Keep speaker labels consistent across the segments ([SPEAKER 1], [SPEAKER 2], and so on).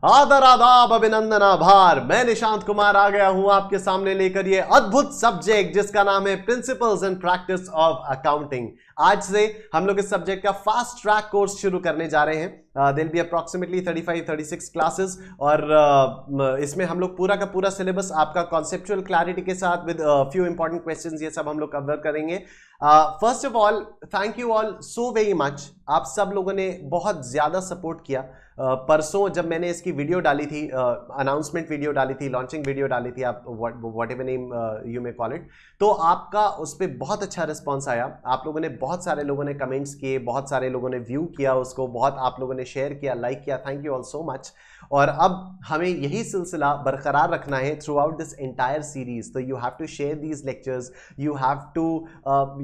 [SPEAKER 1] आदर आदाब अभिनंदन आभार। मैं निशांत कुमार आ गया हूं आपके सामने लेकर ये अद्भुत सब्जेक्ट जिसका नाम है principles and practice of accounting. आज से हम लोग इस सब्जेक्ट का फास्ट ट्रैक कोर्स शुरू करने जा रहे हैं। देयर बी अप्रॉक्सिमेटली 35-36 क्लासेस और इसमें हम लोग पूरा का पूरा सिलेबस आपका कॉन्सेप्चुअल क्लैरिटी के साथ विद फ्यू इंपॉर्टेंट क्वेश्चंस ये सब हम लोग कवर करेंगे। First of all thank you all so very much. आप सब लोगों ने बहुत ज्यादा सपोर्ट किया। परसों जब मैंने इसकी वीडियो डाली थी, अनाउंसमेंट वीडियो डाली थी, लॉन्चिंग वीडियो डाली थी, आप what ever name you may call it, तो आपका उस पर बहुत अच्छा रिस्पॉन्स आया। आप लोगों ने, बहुत सारे लोगों ने कमेंट्स किए, बहुत सारे लोगों ने व्यू किया उसको, बहुत आप लोगों ने शेयर किया, लाइक किया। Thank you all so much. और अब हमें यही सिलसिला बरकरार रखना है throughout this entire series. तो you have to share these lectures, you have to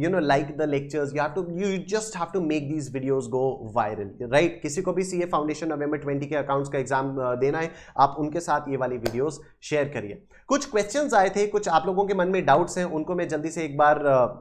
[SPEAKER 1] like the lectures, you just have to make these videos go viral, right. किसी को भी सीए फाउंडेशन नवंबर 20 के अकाउंट्स का एग्जाम देना है, आप उनके साथ ये वाली वीडियोस शेयर करिए। कुछ क्वेश्चंस आए थे, कुछ आप लोगों के मन में डाउट्स हैं, उनको मैं जल्दी से एक बार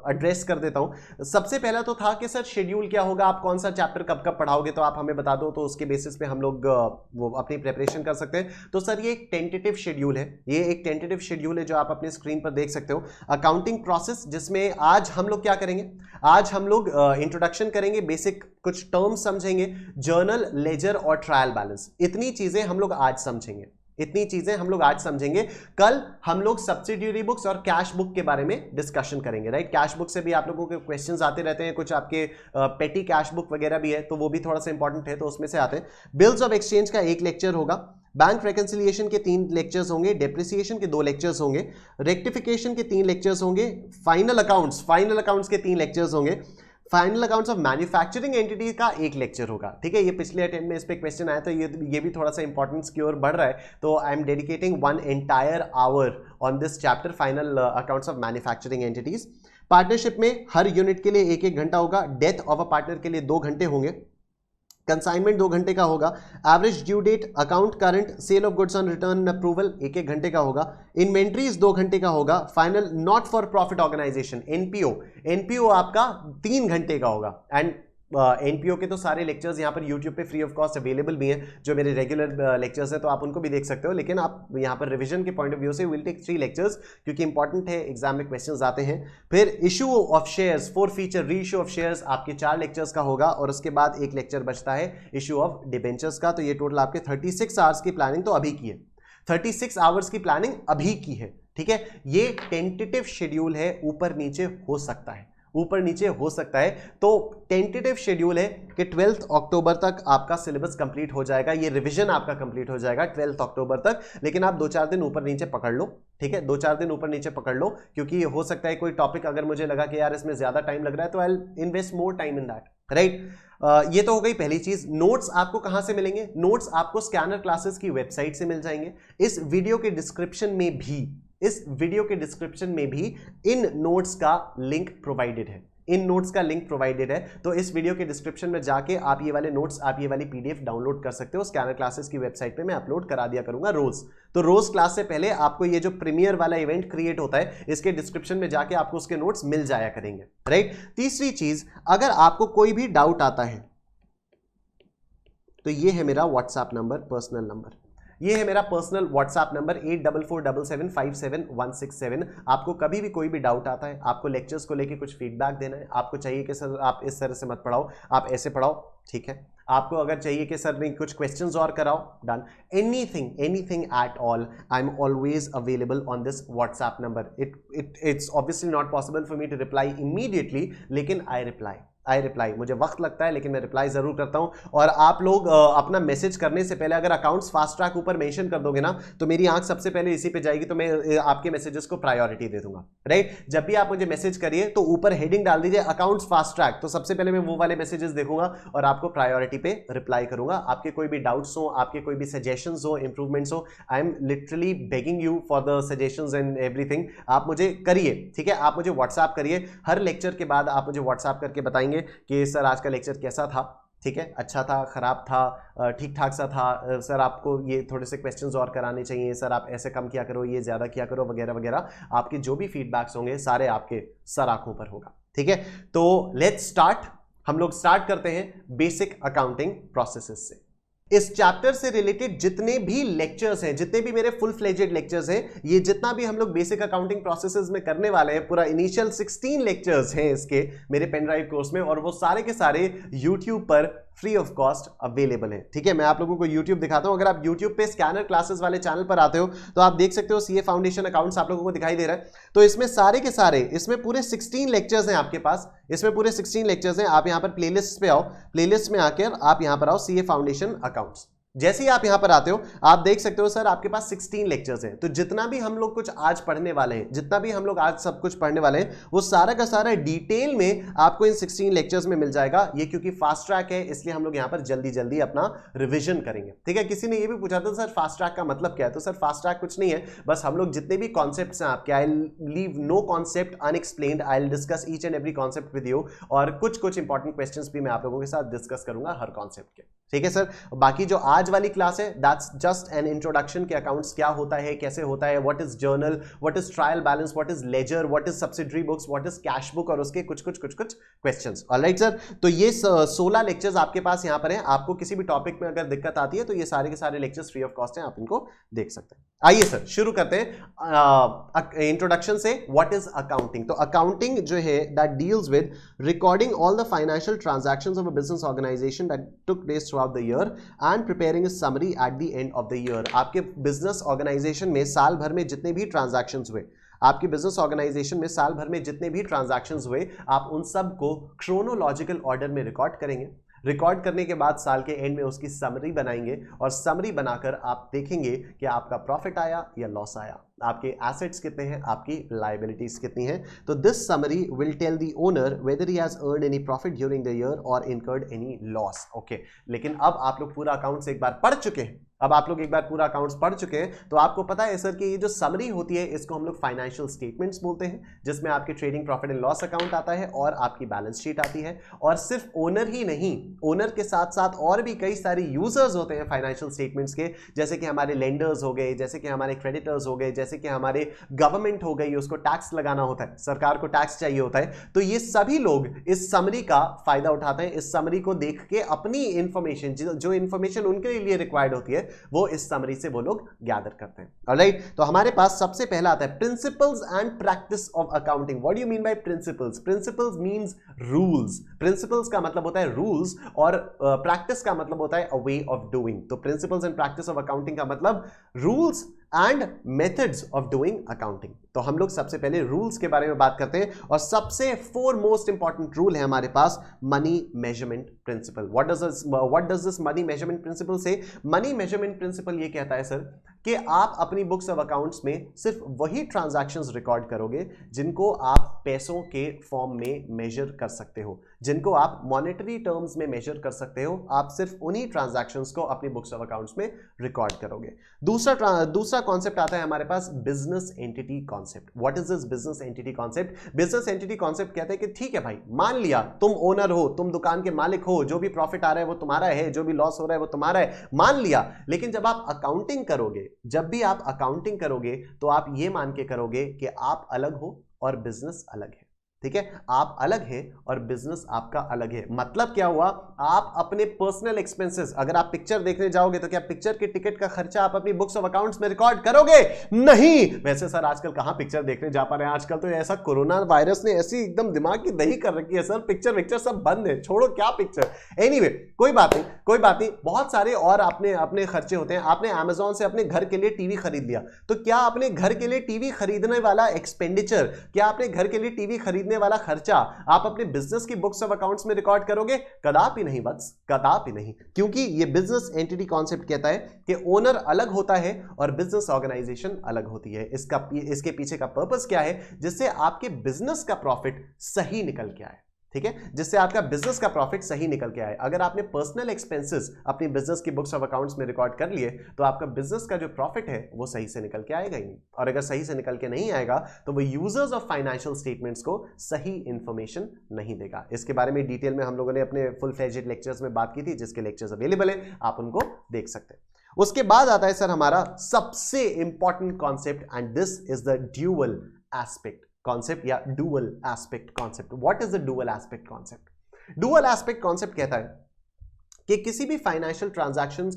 [SPEAKER 1] एड्रेस कर देता हूं। सबसे पहला तो था कि सर शेड्यूल क्या होगा, आप कौन सा चैप्टर कब कब पढ़ाओगे, तो आप हमें बता दो, तो उसके बेसिस पे हम लोग वो अपनी प्रिपरेशन कर सकते हैं। तो सर ये एक टेंटेटिव शेड्यूल है, ये एक टेंटेटिव शेड्यूल है जो आप अपने स्क्रीन पर देख सकते हो। अकाउंटिंग प्रोसेस, जिसमें आज हम लोग क्या करेंगे, आज हम लोग इंट्रोडक्शन करेंगे, बेसिक कुछ टर्म्स समझेंगे, जर्नल, लेजर और ट्रायल बैलेंस। इतनी चीजें हम लोग आज समझेंगे, इतनी चीजें हम लोग आज समझेंगे। कल हम लोग सब्सिडियरी बुक्स और कैश बुक के बारे में डिस्कशन करेंगे, राइट। कैश बुक से भी आप लोगों के क्वेश्चंस आते रहते हैं, कुछ आपके पेटी कैश बुक वगैरह भी है, तो वो भी थोड़ा सा इंपॉर्टेंट है, तो उसमें से आते हैं। बिल्स ऑफ एक्सचेंज का एक लेक्चर होगा, बैंक रेकंसिलिएशन के 3 लेक्चर्स होंगे, डेप्रिसिएशन के 2 लेक्चर्स होंगे, रेक्टिफिकेशन के 3 लेक्चर्स होंगे, फाइनल अकाउंट्स के 3 लेक्चर्स होंगे, final accounts of manufacturing entity का 1 लेक्चर होगा, ठीक है। ये पिछले अटेम्प्ट में इस पे क्वेश्चन आया, तो ये भी थोड़ा सा इंपॉर्टेंस की ओर बढ़ रहा है, तो I am dedicating 1 entire hour on this chapter, final accounts of manufacturing entities. Partnership में हर यूनिट के लिए 1-1 घंटा होगा, डेथ ऑफ अ पार्टनर के लिए 2 घंटे होंगे, कंसाइनमेंट 2 घंटे का होगा, average due date, account current, sale of goods on return approval 1-1 घंटे का होगा, इन्वेंट्रीज 2 घंटे का होगा, final not for profit organization NPO आपका 3 घंटे का होगा। एंड एनपीओ के तो सारे लेक्चर्स यहाँ पर यूट्यूब पे फ्री ऑफ कॉस्ट अवेलेबल भी हैं, जो मेरे रेगुलर लेक्चर्स हैं, तो आप उनको भी देख सकते हो। लेकिन आप यहाँ पर रिवीजन के पॉइंट ऑफ व्यू से विल टेक 3 लेक्चर्स, क्योंकि इंपॉर्टेंट है, एग्जाम में क्वेश्चंस आते हैं। फिर इशू ऑफ शेयर्स, 4 फीचर री इशू ऑफ शेयर्स आपके 4 लेक्चर्स का होगा, और उसके बाद 1 लेक्चर बचता है इशू ऑफ डिबेंचर्स का। तो ये टोटल आपके 36 आवर्स की प्लानिंग तो अभी की है, 36 आवर्स की प्लानिंग अभी की है, ठीक है। ये टेंटेटिव शेड्यूल है, ऊपर नीचे हो सकता है, ऊपर नीचे हो सकता है। तो टेंटेटिव शेड्यूल है कि 12 अक्टूबर तक आपका सिलेबस कंप्लीट हो जाएगा, ये रिवीजन आपका कंप्लीट हो जाएगा 12 अक्टूबर तक। लेकिन आप 2-4 दिन ऊपर नीचे पकड़ लो, ठीक है, 2-4 दिन ऊपर नीचे पकड़ लो, क्योंकि हो सकता है कोई टॉपिक अगर मुझे लगा कि यार इसमें ज्यादा टाइम लग रहा है, तो I will invest more time in that, right. ये तो हो गई पहली चीज। नोट्स आपको कहां से मिलेंगे? नोट्स आपको स्कैनर क्लासेस की वेबसाइट से मिल जाएंगे। इस वीडियो के डिस्क्रिप्शन में भी इन नोट्स का लिंक प्रोवाइडेड है, तो इस वीडियो के डिस्क्रिप्शन में जाके आप ये वाले नोट्स, आप ये वाली पीडीएफ डाउनलोड कर सकते हो। स्कैनर क्लासेस की वेबसाइट पे मैं अपलोड करा दिया करूंगा रोज। तो रोज क्लास से पहले आपको ये जो प्रीमियर वाला इवेंट क्रिएट होता है, इसके डिस्क्रिप्शन में जाके आपको उसके नोट्स मिल जाया करेंगे, राइट। तीसरी चीज, अगर आपको कोई भी डाउट आता है तो ये है मेरा व्हाट्सएप नंबर, पर्सनल नंबर, ये है मेरा पर्सनल व्हाट्सएप नंबर 8447757167। आपको कभी भी कोई भी डाउट आता है, आपको लेक्चर्स को लेके कुछ फीडबैक देना है, आपको चाहिए कि सर आप इस तरह से मत पढ़ाओ, आप ऐसे पढ़ाओ, ठीक है। आपको अगर चाहिए कि सर नहीं कुछ क्वेश्चंस और कराओ, done, anything at all, I am always available on this WhatsApp number. It's obviously not possible for me to reply immediately, लेकिन आई रिप्लाई, मुझे वक्त लगता है लेकिन मैं रिप्लाई जरूर करता हूं। और आप लोग अपना मैसेज करने से पहले अगर अकाउंट्स फास्ट ट्रैक ऊपर मेंशन कर दोगे ना, तो मेरी आंख सबसे पहले इसी पे जाएगी, तो मैं आपके मैसेजेस को प्रायोरिटी दे दूंगा, राइट। जब भी आप मुझे मैसेज करिए तो ऊपर हेडिंग डाल दीजिए अकाउंट्स फास्ट ट्रैक, तो सबसे पहले मैं वो वाले मैसेजेस देखूंगा और आपको प्रायोरिटी पे रिप्लाई करूंगा। आपके कोई भी डाउट्स हो, आपके कोई भी सजेशंस हो, इंप्रूवमेंट्स हो, I am literally begging you for the suggestions and everything. आप मुझे करिए, ठीक है, आप मुझे व्हाट्सएप करिए। हर लेक्चर के बाद आप मुझे व्हाट्सएप करके बताएंगे कि सर आज का लेक्चर कैसा था, ठीक है, अच्छा था, खराब था, ठीक ठाक सा था, सर आपको ये थोड़े से क्वेश्चंस और कराने चाहिए, सर आप ऐसे कम किया करो, ये ज्यादा किया करो, वगैरह वगैरह। आपके जो भी फीडबैक्स होंगे सारे आपके सर आंखों पर होगा, ठीक है। तो लेट्स स्टार्ट, हम लोग स्टार्ट करते हैं बेसिक अकाउंटिंग प्रोसेसेस से। इस चैप्टर से रिलेटेड जितने भी लेक्चर्स हैं, जितने भी मेरे फुल फ्लेजेड लेक्चर्स हैं, ये जितना भी हम लोग बेसिक अकाउंटिंग प्रोसेसेस में करने वाले हैं, पूरा इनिशियल 16 लेक्चर्स हैं इसके मेरे पेन ड्राइव कोर्स में, और वो सारे के सारे यूट्यूब पर फ्री ऑफ कॉस्ट अवेलेबल है। ठीक है, मैं आप लोगों को यूट्यूब दिखाता हूं। अगर आप यूट्यूब पे स्कैनर क्लासेस वाले चैनल पर आते हो तो आप देख सकते हो सीए फाउंडेशन अकाउंट्स आप लोगों को दिखाई दे रहा है। तो इसमें सारे के सारे, इसमें पूरे 16 लेक्चर्स हैं आपके पास, इसमें पूरे 16 लेक्चर्स हैं। आप यहां पर प्लेलिस्ट पे आओ, प्लेलिस्ट में आकर आप यहां पर आओ सीए फाउंडेशन अकाउंट्स। जैसे ही आप यहां पर आते हो आप देख सकते हो सर आपके पास 16 लेक्चर्स हैं। तो जितना भी हम लोग कुछ आज पढ़ने वाले हैं, जितना भी हम लोग आज सब कुछ पढ़ने वाले हैं, वो सारा का सारा डिटेल में आपको इन 16 लेक्चर्स में मिल जाएगा। ये क्योंकि फास्ट ट्रैक है इसलिए हम लोग यहां पर जल्दी जल्दी अपना रिवीजन करेंगे। ठीक है, किसी ने ये भी पूछा था सर फास्ट ट्रैक का मतलब क्या है? तो सर फास्ट ट्रैक कुछ नहीं है, बस हम लोग जितने भी कॉन्सेप्ट्स हैं आपके, I leave no concept unexplained, I will discuss each and every concept with you, और कुछ इंपॉर्टेंट क्वेश्चंस भी मैं आप लोगों के साथ डिस्कस करूंगा हर कॉन्सेप्ट के। ठीक है सर, बाकी जो आज वाली क्लास है दैट्स जस्ट एन इंट्रोडक्शन के अकाउंट्स क्या होता है, कैसे होता है, what is journal, what is trial balance, what is ledger, what is subsidiary books, what is cash book, और उसके कुछ क्वेश्चंस। ऑलराइट सर, तो ये 16 लेक्चर्स आपके पास यहां पर हैं। आपको किसी भी टॉपिक में अगर दिक्कत आती है तो ये सारे के सारे लेक्चर्स फ्री ऑफ कॉस्ट हैं, आप इनको देख सकते हैं। आइए सर शुरू करते हैं इंट्रोडक्शन से। What is accounting? तो अकाउंटिंग जो है that deals with recording all the financial transactions of a business organisation that took place throughout the year and preparing a summary at the end of the year. आपके business organisation में साल भर में जितने भी transactions हुए, आपके business organisation में साल भर में जितने भी ट्रांजैक्शंस हुए, आप उन सब को क्रोनोलॉजिकल ऑर्डर में रिकॉर्ड करेंगे। रिकॉर्ड करने के बाद साल के एंड में उसकी समरी बनाएंगे, और समरी बनाकर आप देखेंगे कि आपका प्रॉफिट आया या लॉस आया, आपके एसेट्स कितने हैं, आपकी लायबिलिटीज कितनी हैं। तो this summary will tell the owner whether he has earned any profit during the year और इनकर्ड एनी लॉस। ओके, लेकिन अब आप लोग पूरा अकाउंट्स एक बार पढ़ चुके हैं, अब आप लोग एक बार पूरा अकाउंट्स पढ़ चुके हैं, तो आपको पता है सर कि ये जो समरी होती है इसको हम लोग फाइनेंशियल स्टेटमेंट्स बोलते हैं, जिसमें आपके trading profit and loss account आता है और आपकी बैलेंस शीट आती है। और सिर्फ ओनर ही नहीं, ओनर के साथ साथ और भी कई सारे यूजर्स होते हैं फाइनेंशियल स्टेटमेंट्स के, जैसे कि हमारे लेंडर्स हो गए, जैसे कि हमारे क्रेडिटर्स हो गए, जैसे कि हमारे गवर्नमेंट हो गई, उसको टैक्स लगाना होता है, सरकार को टैक्स चाहिए होता है। तो ये सभी लोग इस समरी का फायदा उठाते हैं, इस समरी को देख के अपनी इंफॉर्मेशन, जो इंफॉर्मेशन उनके लिए रिक्वायर्ड होती है, वो इस समरी से वो लोग गैदर करते हैं। ऑलराइट, तो हमारे पास सबसे पहला आता है principles and practice of accounting. What do you mean bye principles? Principles means rules. Principles का मतलब होता है रूल्स, और प्रैक्टिस का मतलब होता है अ वे ऑफ डूइंग। तो principles and practice of accounting का मतलब rules and methods of doing accounting. तो हम लोग सबसे पहले रूल्स के बारे में बात करते हैं, और सबसे 4 मोस्ट इंपॉर्टेंट रूल है हमारे पास money measurement principle. What does this money measurement principle से? मनी मेजरमेंट प्रिंसिपल ये कहता है सर कि आप अपनी बुक्स ऑफ अकाउंट्स में सिर्फ वही ट्रांजैक्शंस रिकॉर्ड करोगे जिनको आप पैसों के फॉर्म में मेजर कर सकते हो, जिनको आप मॉनेटरी टर्म्स में मेजर कर सकते हो। आप सिर्फ उन्हीं ट्रांजैक्शंस को अपनी बुक्स ऑफ अकाउंट्स में रिकॉर्ड करोगे। दूसरा कॉन्सेप्ट आता है हमारे पास business entity concept. What is this business entity concept? Business entity concept कहते हैं कि ठीक है भाई, मान लिया तुम ओनर हो, तुम दुकान के मालिक हो, जो भी प्रॉफिट आ रहा है वो तुम्हारा है, जो भी लॉस हो रहा है वो तुम्हारा है, मान लिया। लेकिन जब आप अकाउंटिंग करोगे, जब भी आप अकाउंटिंग करोगे, तो आप ये मान के करोगे कि आप अलग हो और बिजनेस अलग है। ठीक है, आप अलग हैं और बिजनेस आपका अलग है। मतलब क्या हुआ? आप अपने पर्सनल एक्सपेंसेस, अगर आप पिक्चर देखने जाओगे तो क्या पिक्चर के टिकट का खर्चा आप अपनी बुक्स ऑफ अकाउंट्स में रिकॉर्ड करोगे? नहीं। वैसे सर आजकल कहां पिक्चर देखने जा पा रहे हैं, आजकल तो ऐसा कोरोना वायरस ने ऐसी एकदम दिमाग की दही कर रखी है सर, पिक्चर सब बंद है, छोड़ो क्या पिक्चर। एनीवे, कोई बात नहीं, बहुत सारे और अपने खर्चे होते हैं। आपने अमेजॉन से अपने घर के लिए टीवी खरीद लिया, तो क्या अपने घर के लिए टीवी खरीदने वाला एक्सपेंडिचर, क्या आपने घर के लिए टीवी खरीदने वाला खर्चा आप अपने बिजनेस की बुक्स ऑफ अकाउंट्स में रिकॉर्ड करोगे? कदापि नहीं बस, कदापि नहीं। क्योंकि ये बिजनेस एंटिटी कॉन्सेप्ट कहता है कि ओनर अलग होता है और बिजनेस ऑर्गेनाइजेशन अलग होती है। इसके पीछे का पर्पस क्या है? जिससे आपके बिजनेस का प्रॉफिट सही निकल के आए। ठीक है, जिससे आपका बिजनेस का प्रॉफिट सही निकल के आए। अगर आपने पर्सनल एक्सपेंसेस अपनी बिजनेस की बुक्स ऑफ अकाउंट्स में रिकॉर्ड कर लिए, तो आपका बिजनेस का जो प्रॉफिट है वो सही से निकल के आएगा ही नहीं। और अगर सही से निकल के नहीं आएगा तो वो यूजर्स ऑफ फाइनेंशियल स्टेटमेंट्स को सही इंफॉर्मेशन नहीं देगा। इसके बारे में डिटेल में हम लोगों ने अपने फुल फ्लेज्ड लेक्चर्स में बात की थी, जिसके लेक्चर्स अवेलेबल है, आप उनको देख सकते हैं। उसके बाद आता है सर हमारा सबसे important concept, and this is the dual aspect concept या dual aspect concept. What is the dual aspect concept? Dual aspect concept कहता है कि किसी भी फाइनेंशियल ट्रांजैक्शन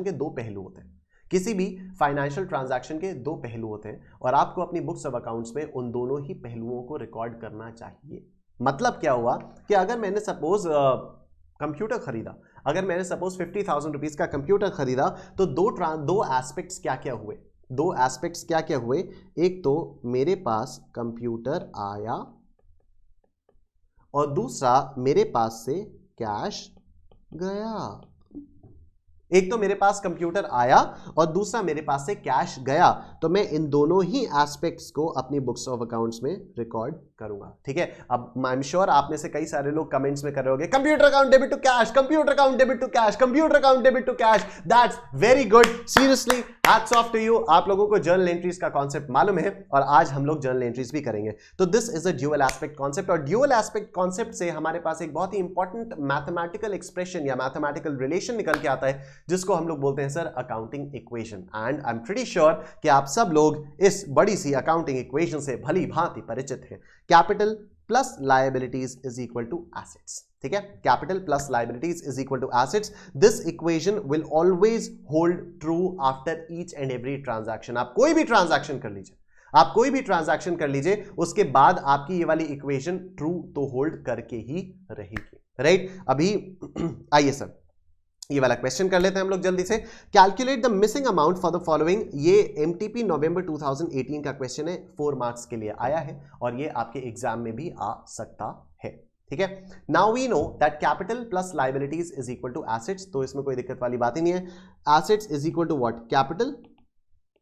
[SPEAKER 1] के दो पहलू होते हैं, किसी भी फाइनेंशियल ट्रांजैक्शन के दो पहलू होते हैं और आपको अपनी बुक्स ऑफ अकाउंट्स में उन दोनों ही पहलुओं को रिकॉर्ड करना चाहिए। मतलब क्या हुआ कि अगर मैंने सपोज कंप्यूटर खरीदा, अगर मैंने सपोज 50,000 रुपीज का कंप्यूटर खरीदा, तो दो एस्पेक्ट्स क्या क्या हुए, दो एस्पेक्ट्स क्या क्या हुए। एक तो मेरे पास कंप्यूटर आया और दूसरा मेरे पास से कैश गया। एक तो मेरे पास कंप्यूटर आया और दूसरा मेरे पास से कैश गया, तो मैं इन दोनों ही एस्पेक्ट्स को अपनी बुक्स ऑफ अकाउंट्स में रिकॉर्ड करूंगा। ठीक है, अब आई एम श्योर आप में से कई सारे लोग कमेंट्स में कर रहे होंगे computer account debit to cash, computer account debit to cash, computer account debit to cash. That's very good, seriously hats off to you. आप लोगों को जर्नल एंट्रीज का कॉन्सेप्ट मालूम है और आज हम लोग जर्नल एंट्रीज भी करेंगे। तो this is a dual aspect concept, और ड्यूअल एस्पेक्ट कॉन्सेप्ट से हमारे पास एक बहुत ही इंपॉर्टेंट मैथमेटिकल एक्सप्रेशन या मैथमेटिकल रिलेशन निकल के आता है, जिसको हम लोग बोलते हैं sir accounting equation. And I am pretty sure कि आप सब लोग इस बड़ी सी अकाउंटिंग इक्वेशन से भली भांति परिचित हैं। Capital plus liabilities is equal to assets. ठीक है, capital plus liabilities is equal to assets. This equation will always hold true after each and every transaction. आप कोई भी ट्रांजैक्शन कर लीजिए, आप कोई भी ट्रांजैक्शन कर लीजिए, उसके बाद आपकी ये वाली इक्वेशन ट्रू तो होल्ड करके ही रहेगी। राइट, अभी आइए सर ये वाला क्वेश्चन कर लेते हैं हम लोग जल्दी से। Calculate the missing amount for the following. ये एमटीपी नवंबर 2018 का क्वेश्चन है, 4 मार्क्स के लिए आया है और ये आपके एग्जाम में भी आ सकता है। ठीक है, now we know that capital plus liabilities is equal to assets, तो इसमें कोई दिक्कत वाली बात ही नहीं है। Assets is equal to what, capital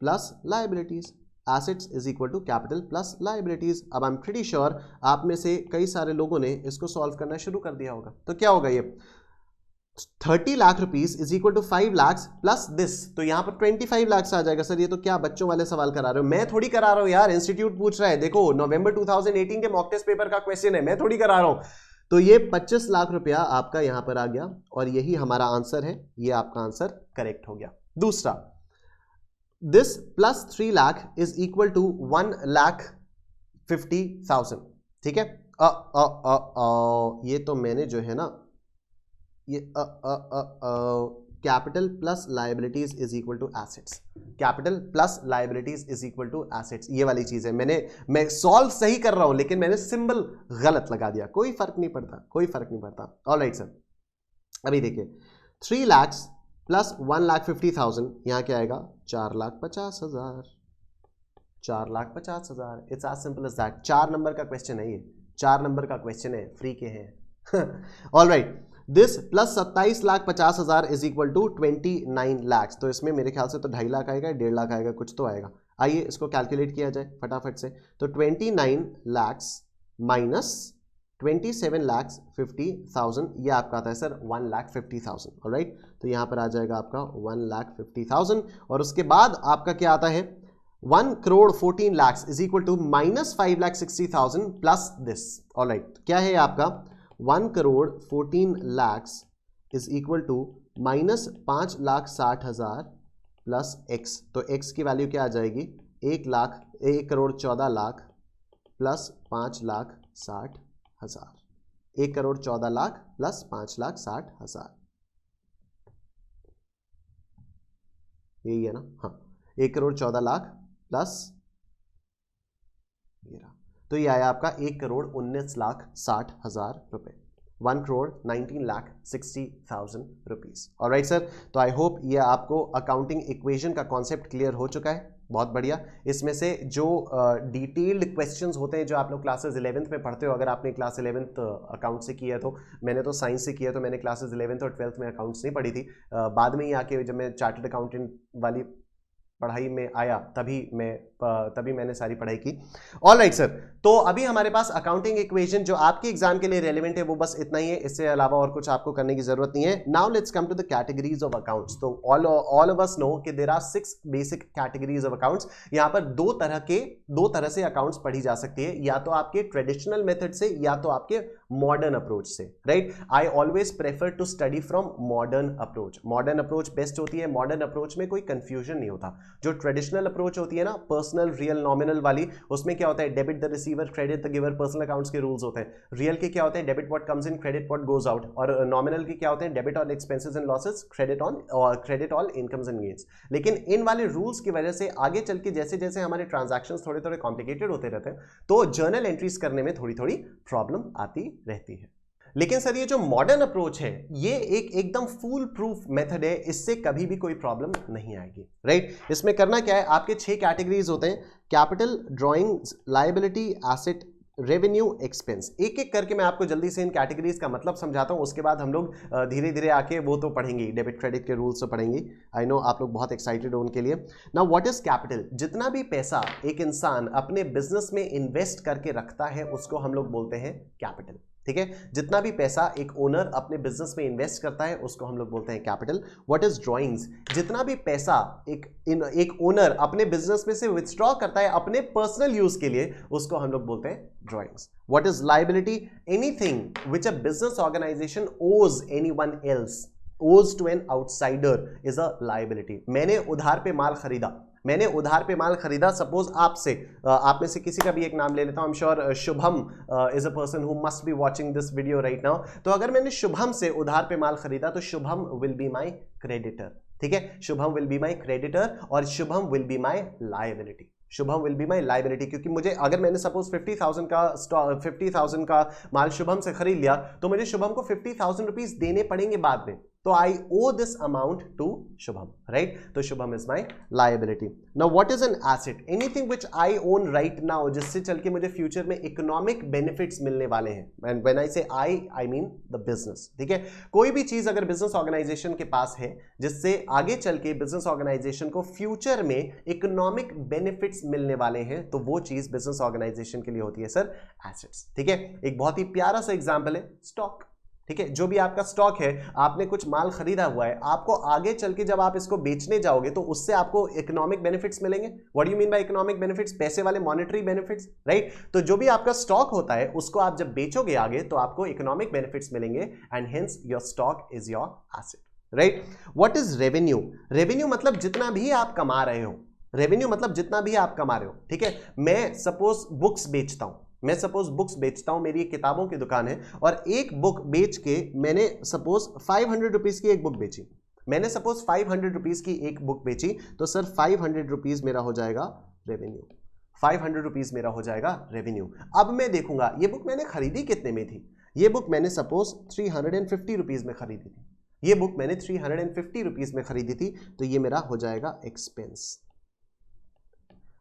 [SPEAKER 1] plus liabilities. Assets is equal to capital plus liabilities. अब आई एम प्रीटी श्योर आप में से कई सारे लोगों ने इसको सॉल्व करना शुरू कर दिया होगा। तो क्या होगा, ये 30 lakh rupees is equal to 5 lakh plus this, तो यहां पर 25 लाख आ जाएगा। सर ये तो क्या बच्चों वाले सवाल करा रहे हो? मैं थोड़ी करा रहा हूं यार, इंस्टीट्यूट पूछ रहा है। देखो नवंबर 2018 के मॉक टेस्ट पेपर का क्वेश्चन है, मैं थोड़ी करा रहा हूं। तो ये 25 लाख रुपया आपका यहां पर आ गया और यही हमारा आंसर है, ये आपका आंसर करेक्ट हो गया। दूसरा, this plus 3 lakh is equal to 1,50,000। ठीक है, ये तो मैंने जो है ना, ये capital plus liabilities is equal to assets, capital plus liabilities is equal to assets, ये वाली चीज है। मैं सॉल्व सही कर रहा हूं लेकिन मैंने सिंबल गलत लगा दिया, कोई फर्क नहीं पड़ता, कोई फर्क नहीं पड़ता। ऑलराइट सर, अभी देखिए 3 लाख प्लस 1,50,000, यहां क्या आएगा, 4,50,000, 4,50,000। It's as simple as that. 4 number का क्वेश्चन है, ये 4 नंबर का क्वेश्चन है, फ्री के हैं। Alright, this plus 27,50,000 is equal to 29 lakh, तो इसमें मेरे ख्याल से तो 2.5 लाख आएगा, 1.5 लाख आएगा, कुछ तो आएगा। आइए इसको कैलकुलेट किया जाए फटाफट से। तो 29 लाख माइनस 27,50,000, ये आपका आता है सर 1,50,000। ऑलराइट, तो यहाँ पर आ जाएगा आपका 1,50,000 और उसके बाद आपका क्या आता है, 1,14 lakh is equal to minus 5,60,000 plus this. Alright, क्या है आपका 1,14 lakh is equal to minus 5,60,000 plus X, तो एक्स की वैल्यू क्या आ जाएगी, 1,14 लाख प्लस 5,60,000, 1,14 लाख प्लस 5,60,000, यही है ना? हाँ, 1,14 लाख प्लस, तो ये आया आपका 1,19,60,000 रुपए, 1,19,60,000 रुपीज। ऑलराइट सर, तो आई होप ये आपको अकाउंटिंग इक्वेशन का कॉन्सेप्ट क्लियर हो चुका है। बहुत बढ़िया। इसमें से जो डिटेल्ड क्वेश्चंस होते हैं जो आप लोग क्लासेस 11th में पढ़ते हो, अगर आपने क्लास 11th अकाउंट से किया तो, मैंने तो साइंस से किया, तो मैंने क्लासेस 11th और 12th में अकाउंट्स नहीं पढ़ी थी। बाद में ही आके जब मैं चार्टर्ड अकाउंटेंट वाली पढ़ाई में आया तभी मैंने सारी पढ़ाई की। ऑलराइट सर, तो अभी हमारे पास अकाउंटिंग इक्वेशन जो आपके एग्जाम के लिए रेलेवेंट है वो बस इतना ही है, इससे अलावा और कुछ आपको करने की जरूरत नहीं है। Now let's come to the categories of accounts. तो ऑल ऑफ अस नो कि there are 6 basic categories of accounts. यहाँ पर दो तरह से अकाउंट्स पढ़ी जा सकती है, या तो आपके ट्रेडिशनल मेथड से या तो आपके मॉडर्न अप्रोच से। Right, I always prefer to study from modern approach. Modern approach best होती है। मॉडर्न अप्रोच में कोई कंफ्यूजन नहीं होता। जो ट्रेडिशनल अप्रोच होती है ना, पर्सनल, रियल, नॉमिनल वाली, उसमें क्या होता है debit the receiver, credit the giver, personal accounts के रूल्स होते हैं। रियल के क्या होते हैं debit what comes in, credit what goes out, और नॉमिनल के क्या होते हैं debit all expenses and losses, credit all incomes and gains. लेकिन इन वाले रूल्स की वजह से आगे चल के जैसे जैसे हमारे ट्रांजैक्शंस थोड़े थोड़े कॉम्प्लिकेटेड होते रहते हैं तो जर्नल एंट्रीज करने में थोड़ी थोड़ी प्रॉब्लम आती रहती है। लेकिन सर ये जो मॉडर्न अप्रोच है ये एक एकदम फूल प्रूफ मेथड है, इससे कभी भी कोई प्रॉब्लम नहीं आएगी, राइट। इसमें करना क्या है, आपके 6 कैटेगरीज होते हैं, capital, drawings, liability, asset, revenue, expense. एक एक करके मैं आपको जल्दी से इन कैटेगरीज का मतलब समझाता हूं, उसके बाद हम लोग धीरे धीरे आके वो तो पढ़ेंगे, डेबिट क्रेडिट के रूल्स तो पढ़ेंगे। आई नो आप लोग बहुत एक्साइटेड हो उनके लिए। Now what is capital? जितना भी पैसा एक इंसान अपने बिजनेस में इन्वेस्ट करके रखता है उसको हम लोग बोलते हैं कैपिटल, ठीक है। जितना भी पैसा एक ओनर अपने बिजनेस में इन्वेस्ट करता है उसको हम लोग बोलते हैं कैपिटल। What is drawings? जितना भी पैसा एक ओनर अपने बिजनेस में से विथड्रॉ करता है अपने पर्सनल यूज के लिए उसको हम लोग बोलते हैं drawings. What is liability? Anything which a business organisation owes anyone else, owes to an outsider is a liability. मैंने उधार पे माल खरीदा, सपोज आपसे, आप में से किसी का भी एक नाम ले लेता हूं, I am sure Shubham is a person who must be watching this video right now. तो अगर मैंने शुभम से उधार पे माल खरीदा तो Shubham will be my creditor, ठीक है। Shubham will be my creditor और Shubham will be my liability. Shubham will be my liability, क्योंकि मुझे अगर मैंने सपोज 50,000 का माल शुभम से खरीद लिया तो मुझे शुभम को 50,000 रुपीज देने पड़ेंगे बाद में, तो I owe this amount to Shubham, right. तो Shubham is my liability. Now what is an asset? Anything which I own right now, जिससे चल के मुझे फ्यूचर में इकोनॉमिक बेनिफिट्स मिलने वाले हैं। एंड व्हेन आई से आई मीन द बिजनेस, ठीक है। कोई भी चीज अगर बिजनेस ऑर्गेनाइजेशन के पास है जिससे आगे चल के बिजनेस ऑर्गेनाइजेशन को फ्यूचर में इकोनॉमिक बेनिफिट्स मिलने वाले हैं तो वो चीज बिजनेस ऑर्गेनाइजेशन के लिए होती है सर एसेट्स, ठीक है। एक बहुत ही प्यारा सा एग्जांपल है स्टॉक, ठीक है। जो भी आपका स्टॉक है, आपने कुछ माल खरीदा हुआ है, आपको आगे चल के जब आप इसको बेचने जाओगे तो उससे आपको इकोनॉमिक बेनिफिट्स मिलेंगे। What do you mean bye economic benefits? पैसे वाले मॉनेटरी बेनिफिट्स, राइट। तो जो भी आपका स्टॉक होता है उसको आप जब बेचोगे आगे तो आपको इकोनॉमिक बेनिफिट्स मिलेंगे and hence your stock is your asset, right. What is revenue? Revenue मतलब जितना भी आप कमा रहे हो, रेवेन्यू मतलब जितना भी आप कमा रहे हो, ठीक है। मैं सपोज बुक्स बेचता हूं, मेरी एक किताबों की दुकान है और एक बुक बेच के मैंने सपोज 500 रुपीज की एक बुक बेची, मैंने सपोज 500 रुपीज की एक बुक बेची तो सर 500 रुपीज मेरा हो जाएगा रेवेन्यू, 500 रुपीज मेरा हो जाएगा रेवेन्यू। अब मैं देखूंगा ये बुक मैंने खरीदी कितने में थी, ये बुक मैंने सपोज 350 रुपीज में खरीदी थी, ये बुक मैंने 350 रुपीज में खरीदी थी, तो ये मेरा हो जाएगा एक्सपेंस।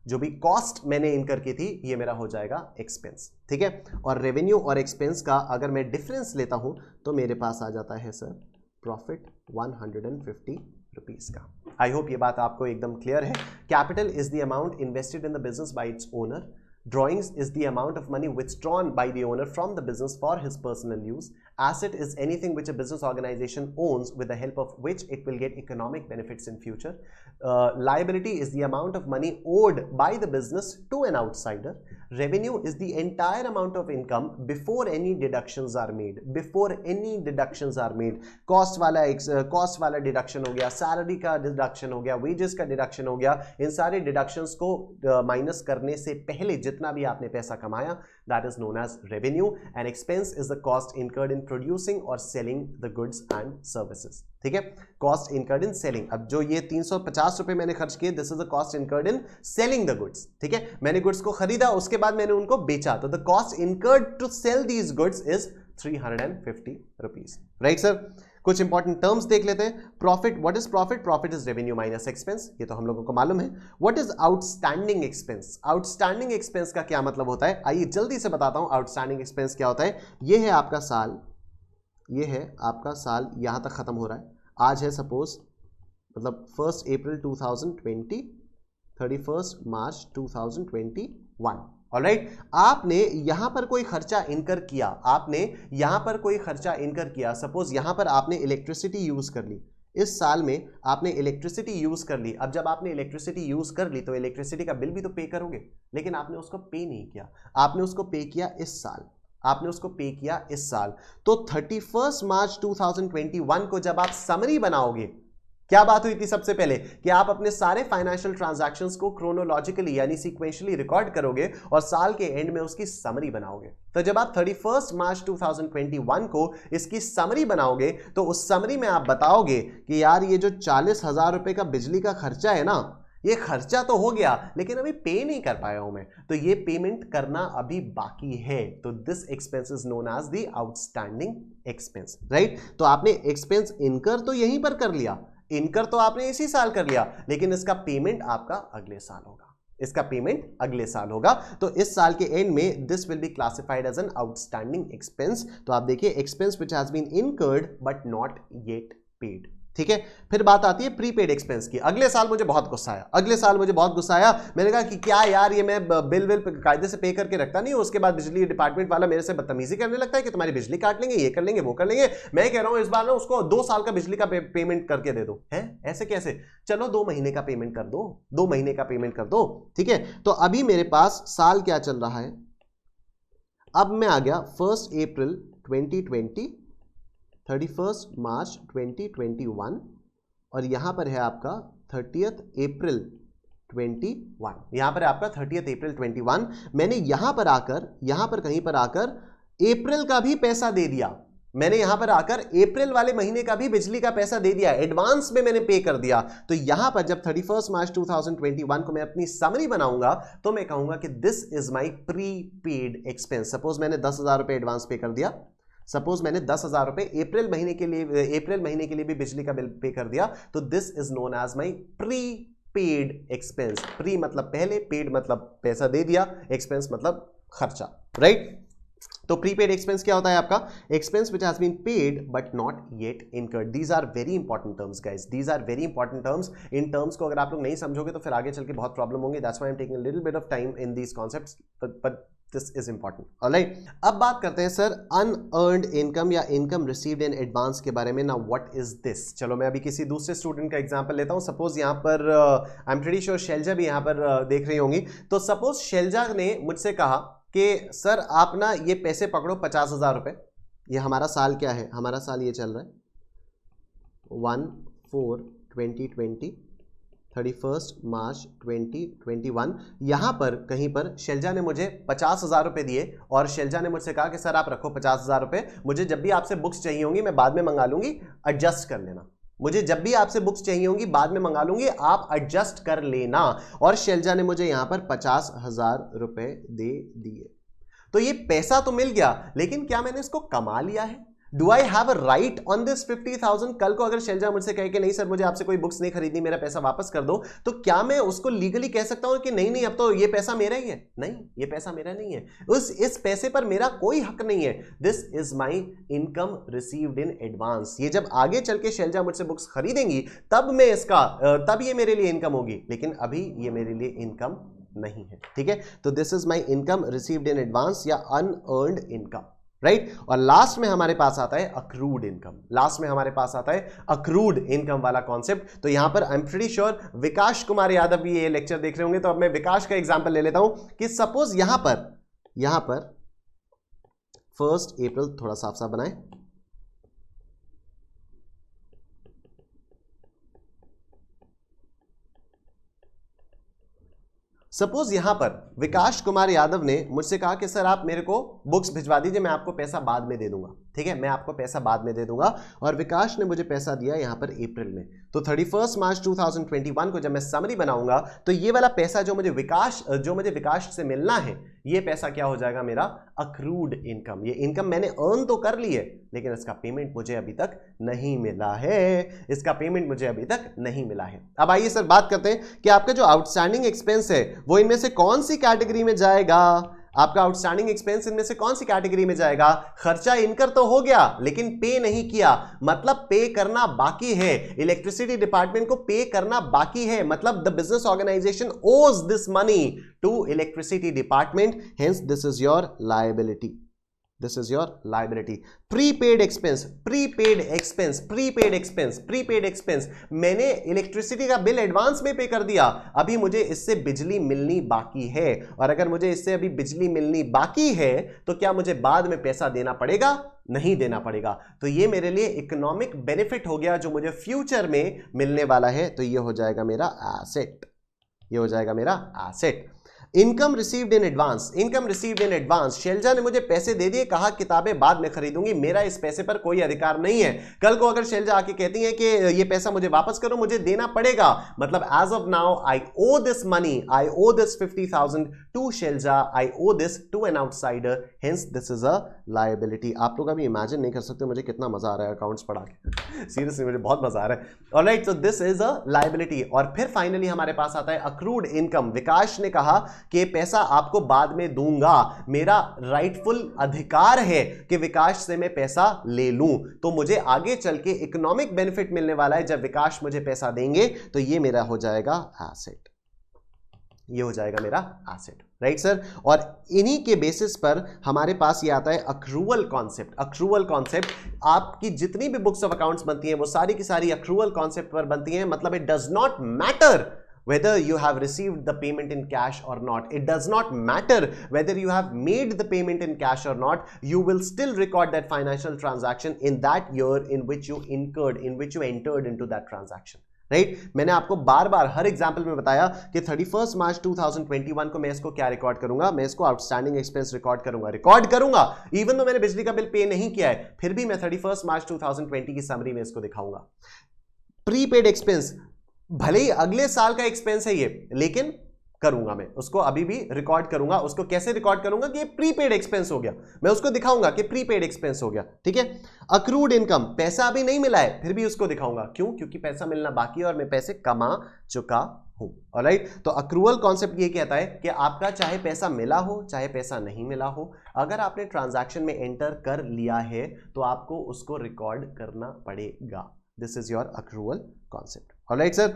[SPEAKER 1] जो भी कॉस्ट मैंने इनकर की थी ये मेरा हो जाएगा एक्सपेंस, ठीक है। और रेवेन्यू और एक्सपेंस का अगर मैं डिफरेंस लेता हूं तो मेरे पास आ जाता है सर प्रॉफिट 150 रुपीज का। आई होप ये बात आपको एकदम क्लियर है। Capital is the amount invested in the business by its owner, drawings is the amount of money withdrawn by the owner from the business for his personal use, asset is anything which a business organization owns with the help of which it will get economic benefits in future, liability is the amount of money owed by the business to an outsider, revenue is the entire amount of income before any deductions are made, cost वाला deduction हो गया, salary का deduction हो गया, wages का deduction हो गया, इन सारे डिडक्शंस को माइनस करने से पहले जितना भी आपने पैसा कमाया that is known as revenue, and expense is the cost incurred in producing और selling the goods and services, ठीक है। कॉस्ट इनकर्ड इन सेलिंग, अब जो ये 350 रुपए मैंने खर्च किए this is the cost incurred in selling the goods, ठीक है। मैंने गुड्स को खरीदा उसके बाद मैंने उनको बेचा तो the cost incurred to sell these goods is 350 rupees, right sir. कुछ इंपॉर्टेंट टर्म्स देख लेते हैं। Profit, what is profit? Profit is revenue minus expense, ये तो हम लोगों को मालूम है। What is outstanding expense? Outstanding expense का क्या मतलब होता है, आइए जल्दी से बताता हूं आउटस्टैंडिंग एक्सपेंस क्या होता है। ये है आपका साल, ये है आपका साल यहां तक खत्म हो रहा है, आज है सपोज मतलब 1 अप्रैल 2020, 31 मार्च 2021, ऑलराइट। आपने यहां पर कोई खर्चा इनकर किया, आपने यहां पर कोई खर्चा इनकर किया, सपोज यहां पर आपने इलेक्ट्रिसिटी यूज कर ली, इस साल में आपने इलेक्ट्रिसिटी यूज कर ली। अब जब आपने इलेक्ट्रिसिटी यूज कर ली तो इलेक्ट्रिसिटी का बिल भी तो पे करोगे, लेकिन आपने उसको पे नहीं किया, आपने उसको पे किया इस साल, आपने उसको पे किया इस साल। तो 31 मार्च 2021 को जब आप समरी बनाओगे क्या बात हुई थी सबसे पहले कि आप अपने सारे फाइनेंशियल ट्रांजैक्शंस को क्रोनोलॉजिकली यानी सीक्वेंशियली रिकॉर्ड करोगे और साल के एंड में उसकी समरी बनाओगे। तो जब आप 31 मार्च 2021 को इसकी समरी बनाओगे तो उस समरी में आप बताओगे कि यार ये जो 40,000 रुपए का बिजली का खर्चा है ना, ये खर्चा तो हो गया लेकिन अभी पे नहीं कर पाया हूं मैं, तो ये पेमेंट करना अभी बाकी है। तो this expense is known as the outstanding expense, right. तो आपने एक्सपेंस इनकर तो यहीं पर कर लिया, इनकर तो आपने इसी साल कर लिया, लेकिन इसका पेमेंट आपका अगले साल होगा, इसका पेमेंट अगले साल होगा। तो इस साल के एंड में this will be classified as an outstanding expense. तो आप देखिए expense which has been incurred but not yet paid, ठीक है। फिर बात आती है प्रीपेड एक्सपेंस की। अगले साल मुझे बहुत गुस्सा आया, अगले साल मुझे बहुत गुस्सा आया, मैंने कहा कि क्या यार ये मैं बिल कायदे से पे करके रखता नहीं हूं, उसके बाद बिजली डिपार्टमेंट वाला मेरे से बदतमीजी करने लगता है कि तुम्हारी बिजली काट लेंगे, ये कर लेंगे, वो कर लेंगे। मैं कह रहा हूं इस बार ना उसको 2 साल का बिजली का पेमेंट करके दे दो। है ऐसे कैसे? चलो 2 महीने का पेमेंट कर दो, 2 महीने का पेमेंट कर दो, ठीक है। तो अभी मेरे पास साल क्या चल रहा है, अब मैं आ गया 1 अप्रैल 2020, 31 मार्च 2021 और यहां पर है आपका 30 अप्रैल 21, यहां पर है आपका 30 अप्रैल 21। मैंने यहां पर आकर, यहां पर कहीं पर आकर अप्रैल का भी पैसा दे दिया, मैंने यहां पर आकर अप्रैल वाले महीने का भी बिजली का पैसा दे दिया, एडवांस में मैंने पे कर दिया। तो यहां पर जब 31 मार्च 2021 को मैं अपनी समरी बनाऊंगा तो मैं कहूंगा कि this is my prepaid expense. Suppose मैंने 10,000 रुपए एडवांस पे कर दिया, सपोज मैंने 10,000 रुपए अप्रैल महीने के लिए भी बिजली का बिल पे कर दिया, तो this is known as my prepaid expense. Pre मतलब पहले, पेड मतलब पैसा दे दिया, एक्सपेंस मतलब खर्चा, राइट। तो प्रीपेड एक्सपेंस क्या होता है आपका? Expense which has been paid but not yet incurred. These are very important terms guys, these are very important terms. इन टर्म्स को अगर आप लोग नहीं समझोगे तो फिर आगे चल के बहुत प्रॉब्लम होंगे। That's why I am taking a little bit of time in these concepts, but this is important, alright. अब बात करते हैं सर अनअर्न्ड इनकम या इनकम रिसीव्ड इन एडवांस के बारे में। ना व्हाट इज दिस? चलो मैं अभी किसी दूसरे स्टूडेंट का एग्जांपल लेता हूं। सपोज यहां पर I am pretty sure Shailaja भी यहां पर देख रही होंगी। तो सपोज शैलजा ने मुझसे कहा कि सर आप ना ये पैसे पकड़ो 50,000 रुपए, ये हमारा साल क्या है, हमारा साल ये चल रहा है 1/4/2020, 31 मार्च 2021। यहां पर कहीं पर शैलजा ने मुझे 50,000 रुपए दिए और शैलजा ने मुझसे कहा कि सर आप रखो 50,000 रुपए, मुझे जब भी आपसे बुक्स चाहिए होंगी मैं बाद में मंगा लूंगी, एडजस्ट कर लेना। मुझे जब भी आपसे बुक्स चाहिए होंगी बाद में मंगा लूंगी, आप एडजस्ट कर लेना। और शैलजा ने मुझे यहां पर 50,000 रुपए दे दिए। तो ये पैसा तो मिल गया, लेकिन क्या मैंने इसको कमा लिया है? Do I have a right on this 50,000? कल को अगर शैलजा मुझसे कहे कि नहीं सर मुझे आपसे कोई बुक्स नहीं खरीदनी, मेरा पैसा वापस कर दो, तो क्या मैं उसको लीगली कह सकता हूं कि नहीं नहीं अब तो ये पैसा मेरा ही है? नहीं, ये पैसा मेरा नहीं है, इस पैसे पर मेरा कोई हक नहीं है। This is my income received in advance. ये जब आगे चल के शैलजा मुझसे बुक्स खरीदेंगी तब मैं इसका तब ये मेरे लिए इनकम होगी, लेकिन अभी ये मेरे लिए इनकम नहीं है, ठीक है। तो this is my income received in advance या अनअर्न्ड इनकम, राइट। और लास्ट में हमारे पास आता है अक्रूड इनकम, लास्ट में हमारे पास आता है अक्रूड इनकम वाला कॉन्सेप्ट। तो यहां पर आई एम प्रीटी श्योर विकास कुमार यादव भी ये लेक्चर देख रहे होंगे, तो अब मैं विकास का एग्जांपल ले लेता हूं कि सपोज यहां पर 1 अप्रैल, थोड़ा साफ साफ बनाएं, सपोज यहां पर विकास कुमार यादव ने मुझसे कहा कि सर आप मेरे को बुक्स भिजवा दीजिए, मैं आपको पैसा बाद में दे दूंगा, ठीक है, मैं आपको पैसा बाद में दे दूंगा। और विकास ने मुझे पैसा दिया यहां पर अप्रैल में। तो 31 मार्च 2021 को जब मैं समरी बनाऊंगा तो ये वाला पैसा जो मुझे विकास से मिलना है, ये पैसा क्या हो जाएगा? मेरा अक्रूड इनकम। ये इनकम मैंने अर्न तो कर ली है, लेकिन इसका पेमेंट मुझे अभी तक नहीं मिला है, इसका पेमेंट मुझे अभी तक नहीं मिला है। अब आइए सर बात करते हैं कि आपका जो आउटस्टैंडिंग एक्सपेंस है वो इनमें से कौन सी कैटेगरी में जाएगा? आपका आउटस्टैंडिंग एक्सपेंस इनमें से कौन सी कैटेगरी में जाएगा? खर्चा इनकर तो हो गया लेकिन पे नहीं किया, मतलब पे करना बाकी है। इलेक्ट्रिसिटी डिपार्टमेंट को पे करना बाकी है, मतलब the business organisation owes this money to electricity department, hence this is your liability. This is your liability. Prepaid expense, prepaid expense, prepaid expense, prepaid expense, मैंने इलेक्ट्रिसिटी का बिल एडवांस में pay कर दिया, अभी मुझे इससे बिजली मिलनी बाकी है, और अगर मुझे इससे अभी बिजली मिलनी बाकी है तो क्या मुझे बाद में पैसा देना पड़ेगा? नहीं देना पड़ेगा। तो ये मेरे लिए इकोनॉमिक बेनिफिट हो गया जो मुझे फ्यूचर में मिलने वाला है, तो ये हो जाएगा मेरा एसेट, ये हो जाएगा मेरा asset. Income received in advance, income received in advance, Shailaja ने मुझे पैसे दे दिए, कहा किताबें बाद में खरीदूंगी, मेरा इस पैसे पर कोई अधिकार नहीं है। कल को अगर शैलजा आके कहती है कि ये पैसा मुझे वापस करो, मुझे देना पड़ेगा, मतलब as of now I owe this money, I owe this 50,000 to Shailaja, I owe this to an outsider, hence this is a liability. आप लोग अभी इमेजिन नहीं कर सकते मुझे कितना मजा आ रहा है अकाउंट्स पढ़ा के, सीरियसली मुझे बहुत मजा आ रहा है। Alright, so this is a liability. और फिर फाइनली हमारे पास आता है अक्रूड इनकम। विकास ने कहा कि पैसा आपको बाद में दूंगा, मेरा राइटफुल अधिकार है कि विकास से मैं पैसा ले लूं, तो मुझे आगे चल के इकोनॉमिक बेनिफिट मिलने वाला है जब विकास मुझे पैसा देंगे, तो ये मेरा हो जाएगा एसेट, ये हो जाएगा मेरा एसेट, राइट सर। और इन्हीं के बेसिस पर हमारे पास ये आता है अक्रूवल कॉन्सेप्ट। अक्रूवल कॉन्सेप्ट, आपकी जितनी भी बुक्स ऑफ अकाउंट्स बनती हैं वो सारी की सारी अक्रूवल कॉन्सेप्ट पर बनती हैं, मतलब it does not matter whether you have received the payment in cash or not, it does not matter whether you have made the payment in cash or not, you will still record that financial transaction in that year in which you incurred, in which you entered into that transaction, right? मैंने आपको बार बार हर example में बताया कि 31 मार्च 2021 को मैं इसको क्या record करूंगा, मैं इसको आउटस्टैंडिंग एक्सपेंस रिकॉर्ड करूंगा, इवन तो मैंने बिजली का बिल पे नहीं किया है, फिर भी मैं 31 मार्च 2020 की समरी में इसको दिखाऊंगा। प्रीपेड एक्सपेंस, भले ही अगले साल का एक्सपेंस है ये, लेकिन करूंगा मैं उसको, अभी भी रिकॉर्ड करूंगा। उसको कैसे रिकॉर्ड करूंगा कि ये प्रीपेड एक्सपेंस हो गया, मैं उसको दिखाऊंगा कि प्रीपेड एक्सपेंस हो गया, ठीक है। अक्रूड इनकम, पैसा अभी नहीं मिला है, फिर भी उसको दिखाऊंगा, क्यों? क्योंकि पैसा मिलना बाकी है और मैं पैसे कमा चुका हूं, ऑलराइट। तो अक्रूवल कॉन्सेप्ट ये कहता है कि आपका चाहे पैसा मिला हो चाहे पैसा नहीं मिला हो, अगर आपने ट्रांजैक्शन में एंटर कर लिया है तो आपको उसको रिकॉर्ड करना पड़ेगा। This is your accrual concept, alright sir.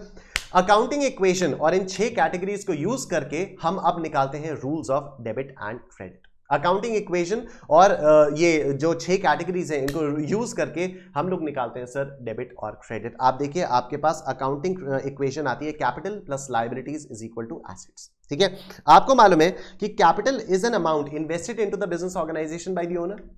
[SPEAKER 1] Accounting equation और इन 6 कैटेगरीज को यूज करके हम अब निकालते हैं rules of debit and credit. Accounting equation और ये जो 6 कैटेगरीज हैं इनको यूज करके हम लोग निकालते हैं सर डेबिट और क्रेडिट। आप देखिए आपके पास अकाउंटिंग इक्वेशन आती है capital plus liabilities is equal to assets, ठीक है। आपको मालूम है कि capital is an amount invested into the business organisation by the owner,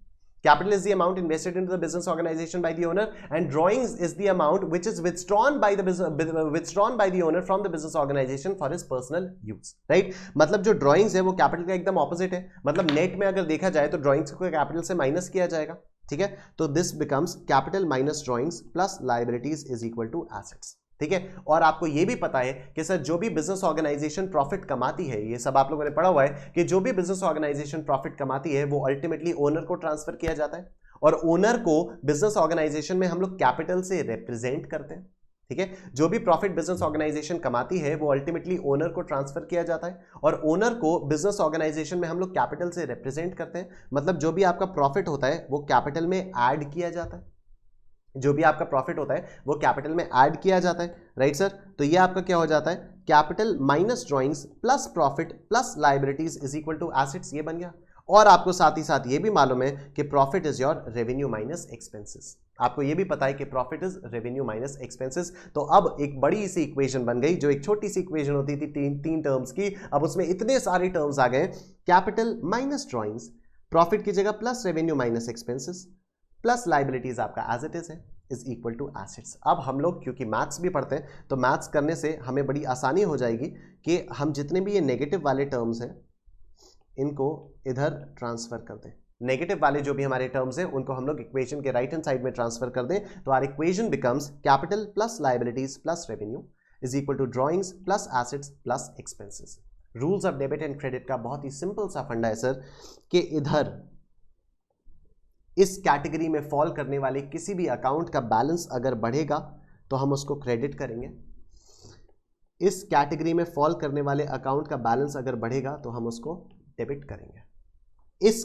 [SPEAKER 1] capital is the amount invested into the business organization by the owner, and drawings is the amount which is withdrawn by the owner from the business organization for his personal use, right? मतलब जो drawings है वो capital का एकदम opposite है, मतलब net में अगर देखा जाए तो drawings को capital से minus किया जाएगा, ठीक है। तो this becomes capital minus drawings plus liabilities is equal to assets, ठीक है। और आपको यह भी पता है कि सर जो भी बिजनेस ऑर्गेनाइजेशन प्रॉफिट कमाती है, ये सब आप लोगों ने पढ़ा हुआ है कि जो भी बिजनेस ऑर्गेनाइजेशन प्रॉफिट कमाती है वो अल्टीमेटली ओनर को ट्रांसफर किया जाता है, और ओनर को बिजनेस ऑर्गेनाइजेशन में हम लोग कैपिटल से रिप्रेजेंट करते हैं, ठीक है। जो भी प्रॉफिट बिजनेस ऑर्गेनाइजेशन कमाती है वो अल्टीमेटली ओनर को ट्रांसफर किया जाता है, और ओनर को बिजनेस ऑर्गेनाइजेशन में हम लोग कैपिटल से रिप्रेजेंट करते हैं, मतलब जो भी आपका प्रॉफिट होता है वो कैपिटल में ऐड किया जाता है, जो भी आपका प्रॉफिट होता है वो कैपिटल में ऐड किया जाता है, राइट सर। तो ये आपका क्या हो जाता है, capital minus drawings plus profit plus liabilities is equal to assets, ये बन गया। और आपको साथ ही साथ ये भी मालूम है कि profit is your revenue minus expenses, आपको ये भी पता है कि profit is revenue minus expenses. तो अब एक बड़ी सी इक्वेशन बन गई, जो एक छोटी सी इक्वेशन होती थी तीन टर्म्स की, अब उसमें इतने सारे टर्म्स आ गए। कैपिटल माइनस ड्राइंग्स, प्रॉफिट की जगह plus revenue minus expenses plus liabilities आपका एज इट इज है इज इक्वल टू एसेट्स। अब हम लोग क्योंकि मैथ्स भी पढ़ते हैं तो मैथ्स करने से हमें बड़ी आसानी हो जाएगी कि हम जितने भी ये नेगेटिव वाले टर्म्स हैं इनको इधर ट्रांसफर कर दें, नेगेटिव वाले जो भी हमारे टर्म्स हैं उनको हम लोग इक्वेशन के राइट हैंड साइड में ट्रांसफर कर दें, तो our equation becomes capital plus liabilities plus revenue is equal to drawings plus assets plus expenses. Rules of debit and credit का बहुत ही सिंपल सा फंडा है सर कि इधर इस कैटेगरी में फॉल करने वाले किसी भी अकाउंट का बैलेंस अगर बढ़ेगा तो हम उसको क्रेडिट करेंगे, इस कैटेगरी में फॉल करने वाले अकाउंट का बैलेंस अगर बढ़ेगा तो हम उसको डेबिट करेंगे, इस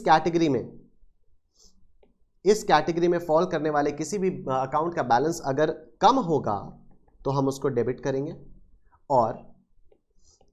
[SPEAKER 1] कैटेगरी में फॉल करने वाले किसी भी अकाउंट का बैलेंस अगर कम होगा तो हम उसको डेबिट करेंगे, और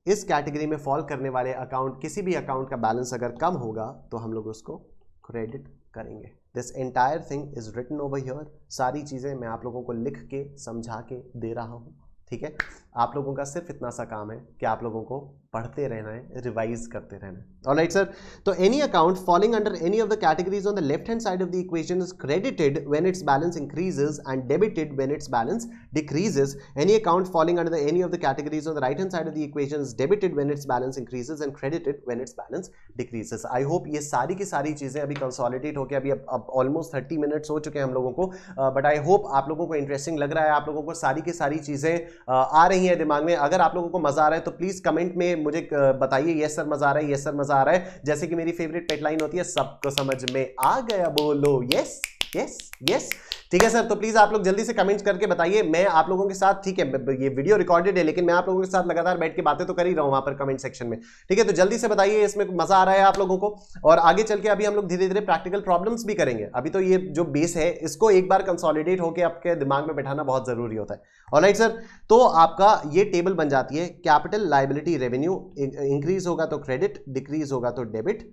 [SPEAKER 1] इस कैटेगरी में फॉल करने वाले अकाउंट किसी भी अकाउंट का बैलेंस अगर कम होगा तो हम लोग उसको क्रेडिट करेंगे। This entire thing is written over here. सारी चीजें मैं आप लोगों को लिख के समझा के दे रहा हूं, ठीक है। आप लोगों का सिर्फ इतना सा काम है कि आप लोगों को पढ़ते रहना है, रिवाइज करते रहना है। ऑलराइट सर, तो any account falling under any of the categories on the left hand side of the equation is credited when it's balance increases and debited when it's balance decreases. Any account falling under any of the categories on the right hand side of the equation is debited when it's balance increases and credited when it's balance decreases. I hope ये सारी की सारी चीजें अभी consolidate होकर अभी अब almost 30 minutes हो चुके हैं हम लोगों को, बट आई होप आप लोगों को इंटरेस्टिंग लग रहा है, आप लोगों को सारी की सारी चीजें आ रही है दिमाग में। अगर आप लोगों को मजा आ रहा है तो प्लीज कमेंट में मुझे बताइए यस सर मजा आ रहा है, यस सर मजा आ रहा है। जैसे कि मेरी फेवरेट पेट लाइन होती है, सबको समझ में आ गया बोलो यस यस यस, ठीक है सर। तो प्लीज आप लोग जल्दी से कमेंट्स करके बताइए। मैं आप लोगों के साथ, ठीक है ये वीडियो रिकॉर्डेड है लेकिन मैं आप लोगों के साथ लगातार बैठ के बातें तो कर ही रहा हूं वहां पर कमेंट सेक्शन में, ठीक है। तो जल्दी से बताइए इसमें मजा आ रहा है आप लोगों को। और आगे चल के अभी हम लोग धीरे धीरे प्रैक्टिकल प्रॉब्लम्स भी करेंगे। अभी तो ये जो बेस है इसको एक बार कंसोलिडेट होकर आपके दिमाग में बैठाना बहुत जरूरी होता है। ऑलराइट सर, तो आपका ये टेबल बन जाती है। कैपिटल लायबिलिटी रेवेन्यू इंक्रीज होगा तो क्रेडिट, डिक्रीज होगा तो debit.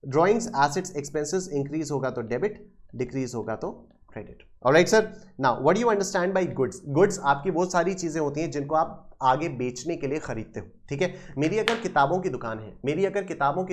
[SPEAKER 1] Drawings assets expenses increase होगा तो डेबिट, डिक्रीज होगा तो credit. Alright sir, now what do you understand by goods? Goods आपकी वो सारी चीजें होती हैं जिनको आप आगे बेचने के लिए खरीदते हो, ठीक है। मेरी अगर किताबों की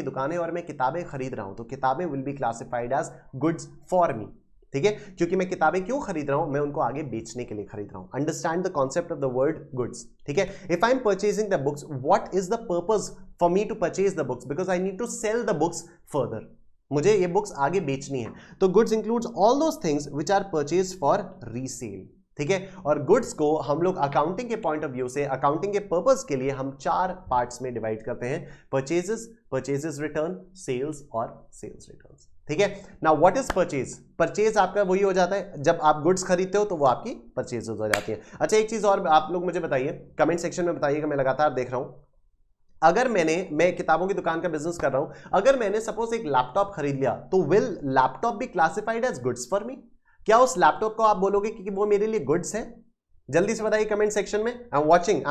[SPEAKER 1] दुकान है, और मैं किताबें खरीद रहा हूं तो किताबें will be classified as goods for me, ठीक है। क्योंकि मैं किताबें क्यों खरीद रहा हूं, मैं उनको आगे बेचने के लिए खरीद रहा हूं। Understand the concept of the word goods, ठीक है। If I am purchasing the books, what is the purpose for me to purchase the books? Because I need to sell the books further, मुझे ये books आगे बेचनी है। तो goods includes all those things which are purchased for resale, ठीक है। और goods को हम लोग अकाउंटिंग के पॉइंट ऑफ व्यू से, अकाउंटिंग के पर्पस के लिए हम 4 पार्ट्स में डिवाइड करते हैं: परचेजेस रिटर्न, सेल्स और सेल्स रिटर्न्स, ठीक है। Now what is purchase? Purchase आपका वही हो जाता है जब आप गुड्स खरीदते हो तो वो आपकी परचेज हो जाती है। अच्छा, एक चीज और आप लोग मुझे बताइए, कमेंट सेक्शन में बताइएगा, मैं लगातार देख रहा हूं। अगर मैं किताबों की दुकान का बिजनेस कर रहा हूं, अगर मैंने सपोज एक लैपटॉप खरीद लिया तो will laptop be classified as goods for me? क्या उस लैपटॉप को आप बोलोगे कि वो मेरे लिए गुड्स है? जल्दी से बताइए कमेंट सेक्शन में। I am watching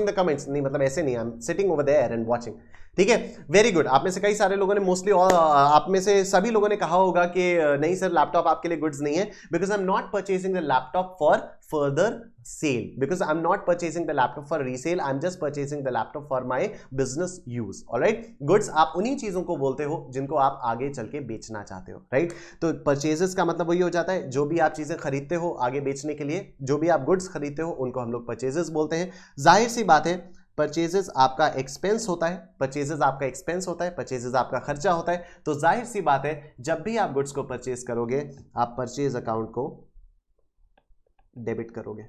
[SPEAKER 1] the comments. नहीं मतलब ऐसे नहीं, I am sitting over there and watching, ठीक है। Very good. आप में से कई सारे लोगों ने, मोस्टली आप में से सभी लोगों ने कहा होगा कि नहीं सर लैपटॉप आपके लिए गुड्स नहीं है, because I am not purchasing the laptop for further sale, because I am not purchasing the laptop for resale, I am just purchasing the laptop for my business use. Alright, goods आप उन्हीं चीजों को बोलते हो जिनको आप आगे चल के बेचना चाहते हो, राइट। तो परचेजेस का मतलब वही हो जाता है, जो भी आप चीजें खरीदते हो आगे बेचने के लिए, जो भी आप गुड्स खरीदते हो उनको हम लोग परचेजेस बोलते हैं। जाहिर सी बात है परचेजेस आपका एक्सपेंस होता है, परचेजेस आपका खर्चा होता है। तो जाहिर सी बात है जब भी आप गुड्स को परचेज करोगे आप परचेज अकाउंट को डेबिट करोगे।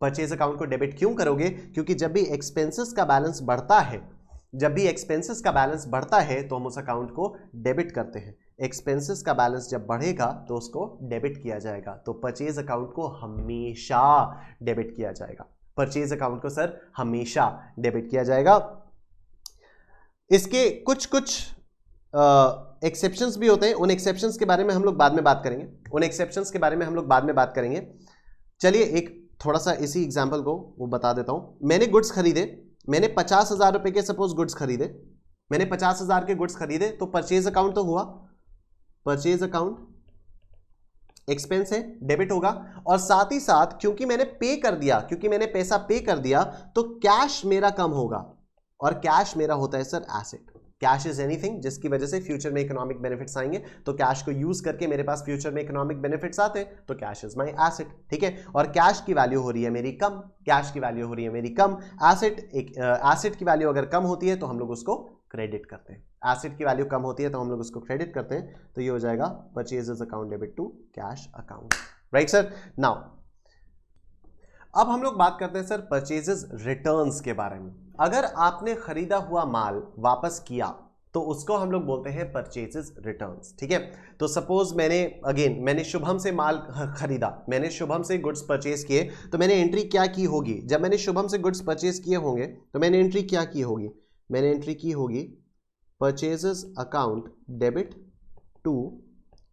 [SPEAKER 1] परचेज अकाउंट को डेबिट क्यों करोगे? क्योंकि जब भी एक्सपेंसेस का बैलेंस बढ़ता है तो हम उस अकाउंट को डेबिट करते हैं। एक्सपेंसेस का बैलेंस जब बढ़ेगा तो उसको डेबिट किया जाएगा। तो परचेज अकाउंट को हमेशा डेबिट किया जाएगा। परचेज अकाउंट को सर हमेशा डेबिट किया जाएगा। इसके कुछ एक्सेप्शंस भी होते हैं, उन एक्सेप्शंस के बारे में हम लोग बाद में बात करेंगे। चलिए एक थोड़ा सा इसी एग्जांपल को वो बता देता हूं। मैंने गुड्स खरीदे, मैंने 50,000 रुपए के सपोज गुड्स खरीदे, मैंने 50,000 के गुड्स खरीदे, तो परचेज अकाउंट तो हुआ, परचेज अकाउंट एक्सपेंस है, डेबिट होगा। और साथ ही साथ क्योंकि मैंने पैसा पे कर दिया तो कैश मेरा कम होगा, और कैश मेरा होता है sir asset. Cash is anything जिसकी वजह से फ्यूचर में इकोनॉमिक बेनिफिट्स आएंगे, तो कैश को यूज करके मेरे पास फ्यूचर में इकोनॉमिक बेनिफिट्स आते हैं, तो कैश इज माय एसेट, ठीक है। और कैश की वैल्यू हो रही है मेरी कम, एसेट की वैल्यू अगर कम होती है तो हम लोग उसको क्रेडिट करते हैं, तो ये हो जाएगा purchases account debit to cash account, right sir. Now अब हम लोग बात करते हैं सर परचेजेस रिटर्न्स के बारे में। अगर आपने खरीदा हुआ माल वापस किया तो उसको हम लोग बोलते हैं परचेजेस रिटर्न्स, ठीक है। तो सपोज मैंने शुभम से माल खरीदा, मैंने शुभम से गुड्स परचेज किए, तो मैंने एंट्री क्या की होगी? जब मैंने शुभम से गुड्स परचेज किए होंगे तो मैंने एंट्री क्या की होगी? मैंने एंट्री की होगी purchases account debit to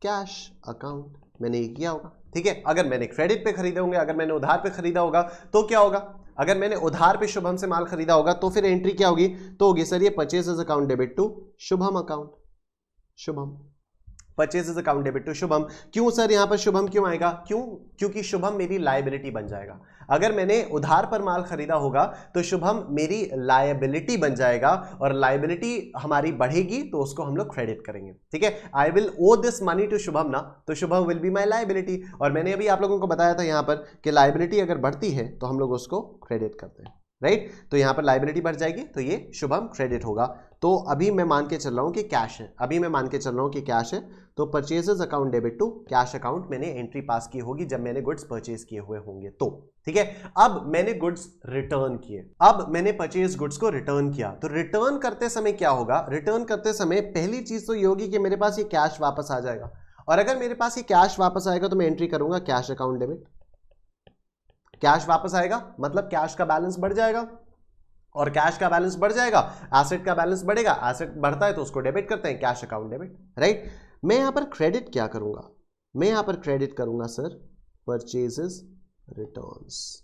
[SPEAKER 1] cash account, मैंने ये किया होगा, ठीक है। अगर मैंने क्रेडिट पे खरीदे होंगे, अगर मैंने उधार पे खरीदा होगा तो क्या होगा? अगर मैंने उधार पे शुभम से माल खरीदा होगा तो फिर एंट्री क्या होगी? तो होगी सर ये purchases account debit to Shubham account, Shubham, purchases account debit to Shubham. क्यों सर यहां पर शुभम क्यों आएगा? क्योंकि शुभम मेरी लायबिलिटी बन जाएगा। अगर मैंने उधार पर माल खरीदा होगा तो शुभम मेरी लायबिलिटी बन जाएगा, और लायबिलिटी हमारी बढ़ेगी तो उसको हम लोग क्रेडिट करेंगे। ठीक है, I will owe this money to Shubham ना, तो Shubham will be my liability. और मैंने अभी आप लोगों को बताया था यहां पर कि लायबिलिटी अगर बढ़ती है तो हम लोग उसको क्रेडिट करते हैं, राइट। तो यहां पर लायबिलिटी बढ़ जाएगी तो ये शुभम क्रेडिट होगा। तो अभी मैं मान के चल रहा हूं कि कैश है, अभी मैं मान के चल रहा हूं कि कैश है, तो purchases account debit to cash account मैंने एंट्री पास की होगी जब मैंने गुड्स परचेज किए हुए होंगे तो। ठीक है, अब मैंने गुड्स रिटर्न किए, अब मैंने परचेज गुड्स को रिटर्न किया, तो रिटर्न करते समय क्या होगा? रिटर्न करते समय पहली चीज तो ये होगी कि मेरे पास ये कैश वापस आ जाएगा, और अगर मेरे पास ये कैश वापस आएगा तो मैं एंट्री करूंगा कैश अकाउंट डेबिट। कैश वापस आएगा मतलब कैश का बैलेंस बढ़ जाएगा, और कैश का बैलेंस बढ़ जाएगा, एसेट का बैलेंस बढ़ेगा, एसेट बढ़ता है तो उसको डेबिट करते हैं, कैश अकाउंट डेबिट, राइट। मैं यहां पर क्रेडिट क्या करूंगा? मैं यहां पर क्रेडिट करूंगा सर परचेजेस रिटर्न्स।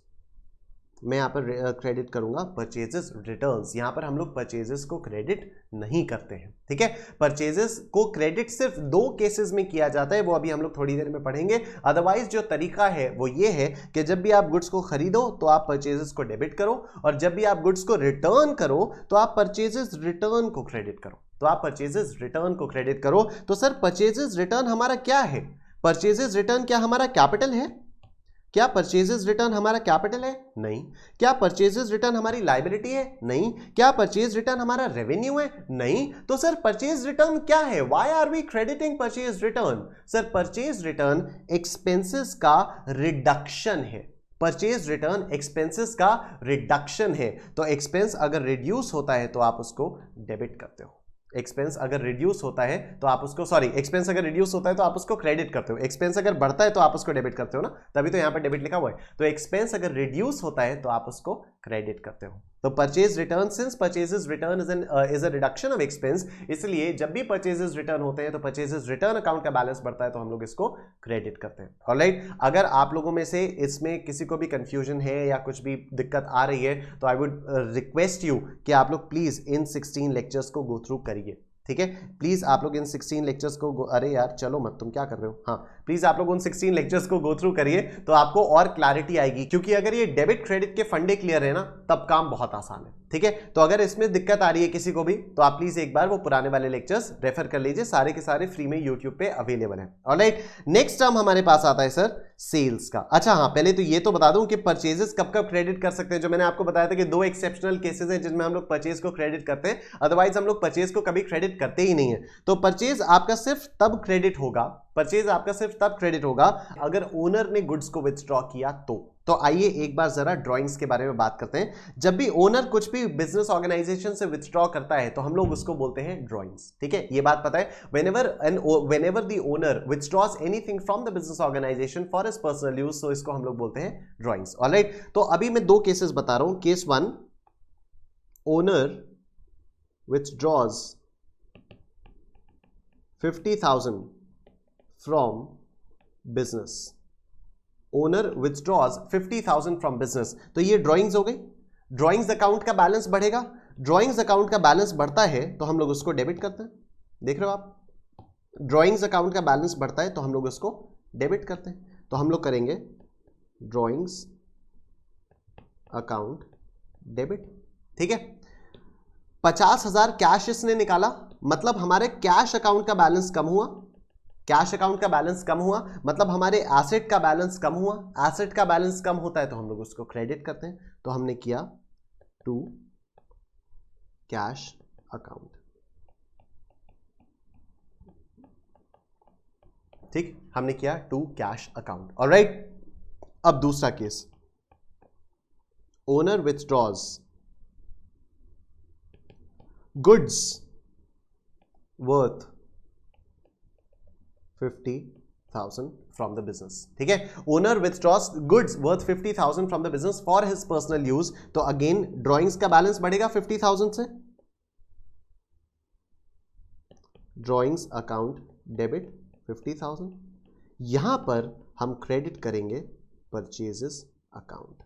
[SPEAKER 1] मैं यहां पर क्रेडिट करूंगा परचेजेस रिटर्न्स। यहां पर हम लोग परचेजेस को क्रेडिट नहीं करते हैं। ठीक है, परचेजेस को क्रेडिट सिर्फ 2 केसेस में किया जाता है, वो अभी हम लोग थोड़ी देर में पढ़ेंगे। अदरवाइज जो तरीका है वो ये है कि जब भी आप गुड्स को खरीदो तो आप परचेजेस को डेबिट करो, और जब भी आप गुड्स को रिटर्न करो तो आप परचेजेस रिटर्न को क्रेडिट करो। तो आप परचेजेस रिटर्न को क्रेडिट करो। तो सर परचेजेस रिटर्न हमारा क्या है? परचेजेस रिटर्न क्या हमारा कैपिटल है? क्या परचेजेस रिटर्न हमारा कैपिटल है? नहीं। क्या परचेजेस रिटर्न हमारी लायबिलिटी है? नहीं। क्या परचेज रिटर्न हमारा रेवेन्यू है? नहीं। तो सर परचेज रिटर्न क्या है? Why are we crediting purchase return? Sir purchase return expenses का रिडक्शन है। परचेज रिटर्न एक्सपेंसेस का रिडक्शन है। तो एक्सपेंस अगर रिड्यूस होता है तो आप उसको डेबिट करते हो। एक्सपेंस अगर रिड्यूस होता है तो आप उसको एक्सपेंस अगर रिड्यूस होता है तो आप उसको क्रेडिट करते हो। एक्सपेंस अगर बढ़ता है तो आप उसको डेबिट करते हो ना, तभी तो यहां पर डेबिट लिखा हुआ है। तो एक्सपेंस अगर रिड्यूस होता है तो आप उसको क्रेडिट करते हो। तो purchase return, since purchases return is a reduction of expense, इसलिए जब भी परचेजेस रिटर्न होते हैं तो परचेजेस रिटर्न अकाउंट का बैलेंस बढ़ता है तो हम लोग इसको क्रेडिट करते हैं। ऑलराइट, अगर आप लोगों में से इसमें किसी को भी कंफ्यूजन है या कुछ भी दिक्कत आ रही है तो आई वुड रिक्वेस्ट यू कि आप लोग प्लीज इन 16 लेक्चर्स को गो थ्रू करिए। ठीक है, प्लीज आप लोग इन 16 लेक्चर्स को अरे यार चलो मत, तुम क्या कर रहे हो? हाँ, प्लीज आप लोग उन 16 लेक्चर्स को गो थ्रू करिए तो आपको और क्लैरिटी आएगी, क्योंकि अगर ये डेबिट क्रेडिट के फंडे क्लियर है ना तब काम बहुत आसान है। ठीक है, तो अगर इसमें दिक्कत आ रही है किसी को भी तो आप प्लीज एक बार वो पुराने वाले लेक्चर्स रेफर कर लीजिए, सारे के सारे फ्री में यूट्यूब पे अवेलेबल है। ऑलराइट, नेक्स्ट टर्म हमारे पास आता है सर सेल्स का। अच्छा हाँ, पहले तो ये तो बता दूं कि परचेजेस कब कब क्रेडिट कर सकते हैं। जो मैंने आपको बताया था कि 2 एक्सेप्शनल केसेस हैं जिनमें हम लोग परचेज को क्रेडिट करते हैं, अदरवाइज हम लोग परचेज को कभी क्रेडिट करते ही नहीं है। तो परचेज आपका सिर्फ तब क्रेडिट होगा, परचेज आपका सिर्फ तब क्रेडिट होगा अगर ओनर ने गुड्स को विथड्रॉ किया तो आइए एक बार जरा ड्राइंग्स के बारे में बात करते हैं। जब भी ओनर कुछ भी बिजनेस ऑर्गेनाइजेशन से विथड्रॉ करता है तो हम लोग उसको बोलते हैं ड्राइंग्स। ठीक है, ये बात पता है। whenever the owner withdraws anything from the business organization for his personal use, so इसको हम लोग बोलते हैं ड्राइंग्स। ऑलराइट, तो अभी मैं 2 केसेस बता रहा हूं। Case 1, owner withdraws 50,000 from business। Owner withdraws 50,000 from business, तो ये ड्राइंग्स हो गई। ड्राइंग्स अकाउंट का बैलेंस बढ़ेगा, ड्राइंग्स अकाउंट का बैलेंस बढ़ता है तो हम लोग उसको डेबिट करते हैं। देख रहे हो आप, ड्राइंग्स अकाउंट का बैलेंस बढ़ता है तो हम लोग उसको डेबिट करते हैं। तो हम लोग करेंगे ड्राइंग्स अकाउंट डेबिट। ठीक है, 50,000 कैश इसने निकाला, मतलब हमारे कैश अकाउंट का बैलेंस कम हुआ। कैश अकाउंट का बैलेंस कम हुआ मतलब हमारे एसेट का बैलेंस कम हुआ। एसेट का बैलेंस कम होता है तो हम लोग उसको क्रेडिट करते हैं। तो हमने किया टू कैश अकाउंट। ठीक, हमने किया टू कैश अकाउंट। ऑलराइट, अब दूसरा case, owner withdraws goods worth 50,000 from the business. ठीक है, owner withdraws goods worth 50,000 from the business for his personal use. तो अगेन ड्राइंग्स का बैलेंस बढ़ेगा 50,000 से। Drawings account debit 50,000। यहां पर हम क्रेडिट करेंगे परचेजेस अकाउंट।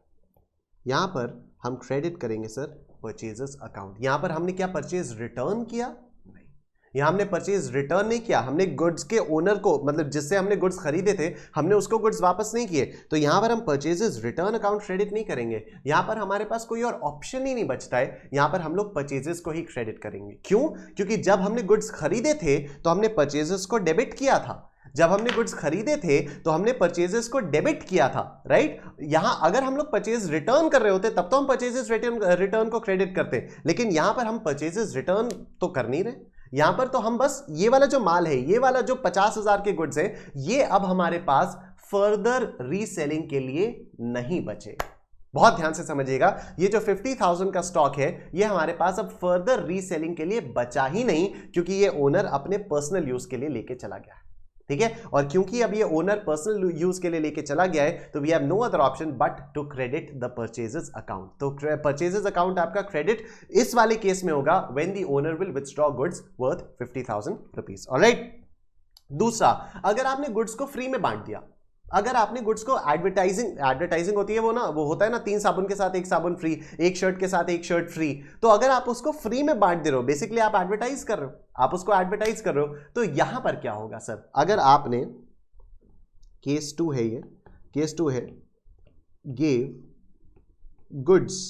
[SPEAKER 1] यहां पर हम क्रेडिट करेंगे सर परचेजेस अकाउंट। यहां पर हमने क्या परचेज रिटर्न किया? नहीं, यहाँ हमने परचेज रिटर्न नहीं किया, हमने गुड्स के ओनर को, मतलब जिससे हमने गुड्स खरीदे थे, हमने उसको गुड्स वापस नहीं किए, तो यहाँ पर हम परचेजेस रिटर्न अकाउंट क्रेडिट नहीं करेंगे। यहाँ पर हमारे पास कोई और ऑप्शन ही नहीं बचता है, यहाँ पर हम लोग परचेजेस को ही क्रेडिट करेंगे। क्यों? क्योंकि जब हमने गुड्स खरीदे थे तो हमने परचेजेस को डेबिट किया था, जब हमने गुड्स खरीदे थे तो हमने परचेजेस को डेबिट किया था, राइट। यहां अगर हम लोग परचेज रिटर्न कर रहे होते तब तो हम परचेजेस रिटर्न को क्रेडिट करते, लेकिन यहां पर हम परचेजेस रिटर्न तो कर नहीं रहे। यहां पर तो हम बस ये वाला जो माल है, ये वाला जो 50,000 के गुड्स है, ये अब हमारे पास फर्दर रीसेलिंग के लिए नहीं बचे। बहुत ध्यान से समझिएगा, ये जो 50,000 का स्टॉक है ये हमारे पास अब फर्दर रीसेलिंग के लिए बचा ही नहीं, क्योंकि ये ओनर अपने पर्सनल यूज के लिए लेके चला गया है, ठीक है। और क्योंकि अब ये ओनर पर्सनल यूज के लिए लेके चला गया है, तो we have no other option but to credit the purchases account. तो परचेजेस अकाउंट आपका क्रेडिट इस वाले केस में होगा when the owner will withdraw goods worth 50,000 rupees. Alright. दूसरा, अगर आपने गुड्स को फ्री में बांट दिया, अगर आपने गुड्स को एडवर्टाइजिंग होती है वो ना, वो होता है ना 3 साबुन के साथ 1 साबुन फ्री, 1 शर्ट के साथ 1 शर्ट फ्री, तो अगर आप उसको फ्री में बांट दे रहे हो, बेसिकली आप एडवर्टाइज कर रहे हो, आप उसको एडवर्टाइज कर रहे हो, तो यहां पर क्या होगा सर? अगर आपने केस 2 है, ये केस 2 है, give goods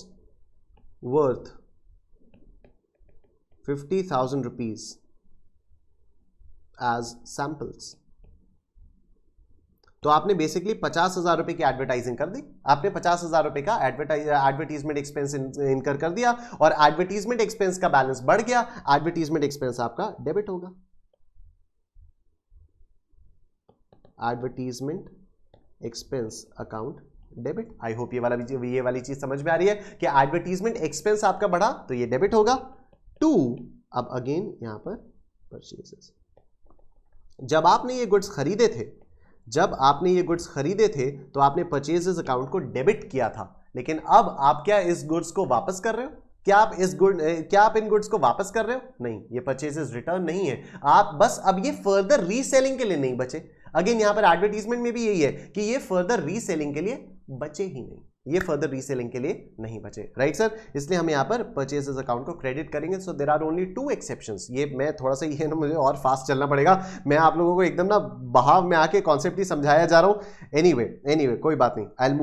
[SPEAKER 1] worth 50,000 rupees as samples, तो आपने बेसिकली 50,000 रुपए की एडवर्टाइजिंग कर दी, आपने 50,000 रुपए का एडवर्टीजमेंट एक्सपेंस इनकर कर दिया, और एडवर्टीजमेंट एक्सपेंस का बैलेंस बढ़ गया, एडवर्टीजमेंट एक्सपेंस आपका डेबिट होगा। Advertisement expense account debit. I hope ये वाली चीज समझ में आ रही है कि एडवर्टीजमेंट एक्सपेंस आपका बढ़ा तो ये डेबिट होगा। 2, अब अगेन यहां पर परचेजेस, जब आपने ये गुड्स खरीदे थे, जब आपने ये गुड्स खरीदे थे तो आपने परचेजेस अकाउंट को डेबिट किया था, लेकिन अब आप क्या इस गुड्स को वापस कर रहे हो? क्या आप इन गुड्स को वापस कर रहे हो? नहीं, ये परचेजेस रिटर्न नहीं है। आप बस अब ये फर्दर रीसेलिंग के लिए नहीं बचे। अगेन यहां पर एडवर्टीजमेंट में भी यही है कि ये फर्दर रीसेलिंग के लिए बचे ही नहीं, ये फर्दर रीसेलिंग के लिए नहीं बचे, राइट सर। इसलिए हम यहाँ पर परचेजेस अकाउंट को क्रेडिट करेंगे। So there are only 2 exceptions. ये मैं थोड़ा सा, ये ना मुझे और फास्ट चलना पड़ेगा, मैं आप लोगों को एकदम ना बहाव में आके कॉन्सेप्ट ही समझाया जा रहा हूं। एनीवे कोई बात नहीं, I will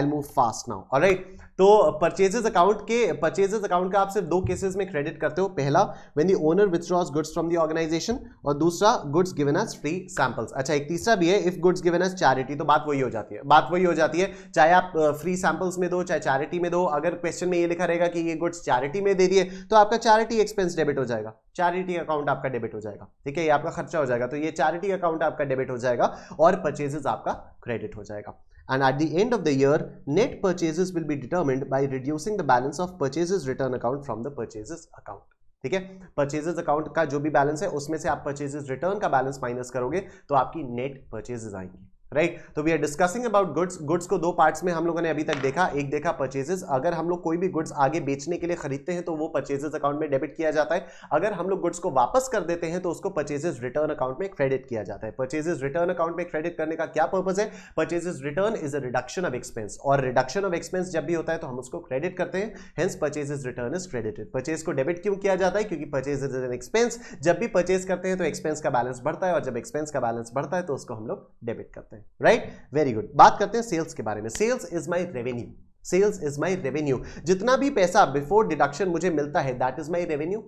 [SPEAKER 1] move fast now. Alright, तो परचेजेस अकाउंट का आप सिर्फ 2 केसेस में क्रेडिट करते हो। पहला, when the owner withdraws goods from the organisation, और दूसरा goods given as free samples. अच्छा, एक तीसरा भी है, if goods given as charity. तो बात वही हो जाती है, चाहे आप फ्री सैंपल्स में दो चाहे चैरिटी में दो। अगर क्वेश्चन में ये लिखा रहेगा कि ये गुड्स चैरिटी में दे दिए तो आपका चैरिटी एक्सपेंस डेबिट हो जाएगा, चैरिटी अकाउंट आपका डेबिट हो जाएगा, ठीक है, ये आपका खर्चा हो जाएगा, तो ये चैरिटी अकाउंट आपका डेबिट हो जाएगा और परचेजेस आपका क्रेडिट हो जाएगा। And at the end of the year, net purchases will be determined by reducing the balance of purchases return account from the purchases account. ठीक है, परचेजेस अकाउंट का जो भी बैलेंस है उसमें से आप परचेजेस रिटर्न का बैलेंस माइनस करोगे तो आपकी नेट परचेजेस आएंगी, राइट। तो we are discussing about goods को 2 पार्ट्स में हम लोगों ने अभी तक देखा। एक देखा परचेजेस, अगर हम लोग कोई भी गुड्स आगे बेचने के लिए खरीदते हैं तो वो परचेजेस अकाउंट में डेबिट किया जाता है। अगर हम लोग गुड्स को वापस कर देते हैं तो उसको परचेजेस रिटर्न अकाउंट में क्रेडिट किया जाता है। परचेजेस रिटर्न अकाउंट में क्रेडिट करने का क्या पर्पस है? Purchases return is a reduction of expense, और रिडक्शन ऑफ एक्सपेंस जब भी होता है तो हम उसको क्रेडिट करते हैं, hence purchases return is credited. Purchase को डेबिट क्यों किया जाता है? क्योंकि परचेज इज एन एक्सपेंस, जब भी परचेज करते हैं तो एक्सपेंस का बैलेंस बढ़ता है, और जब एक्सपेंस का बैलेंस बढ़ता है तो उसको हम लोग डेबिट करते हैं, राइट। Very good. बात करते हैं सेल्स के बारे में। Sales is my revenue, sales is my revenue. जितना भी पैसा बिफोर डिडक्शन मुझे मिलता है दैट इज माई रेवेन्यू,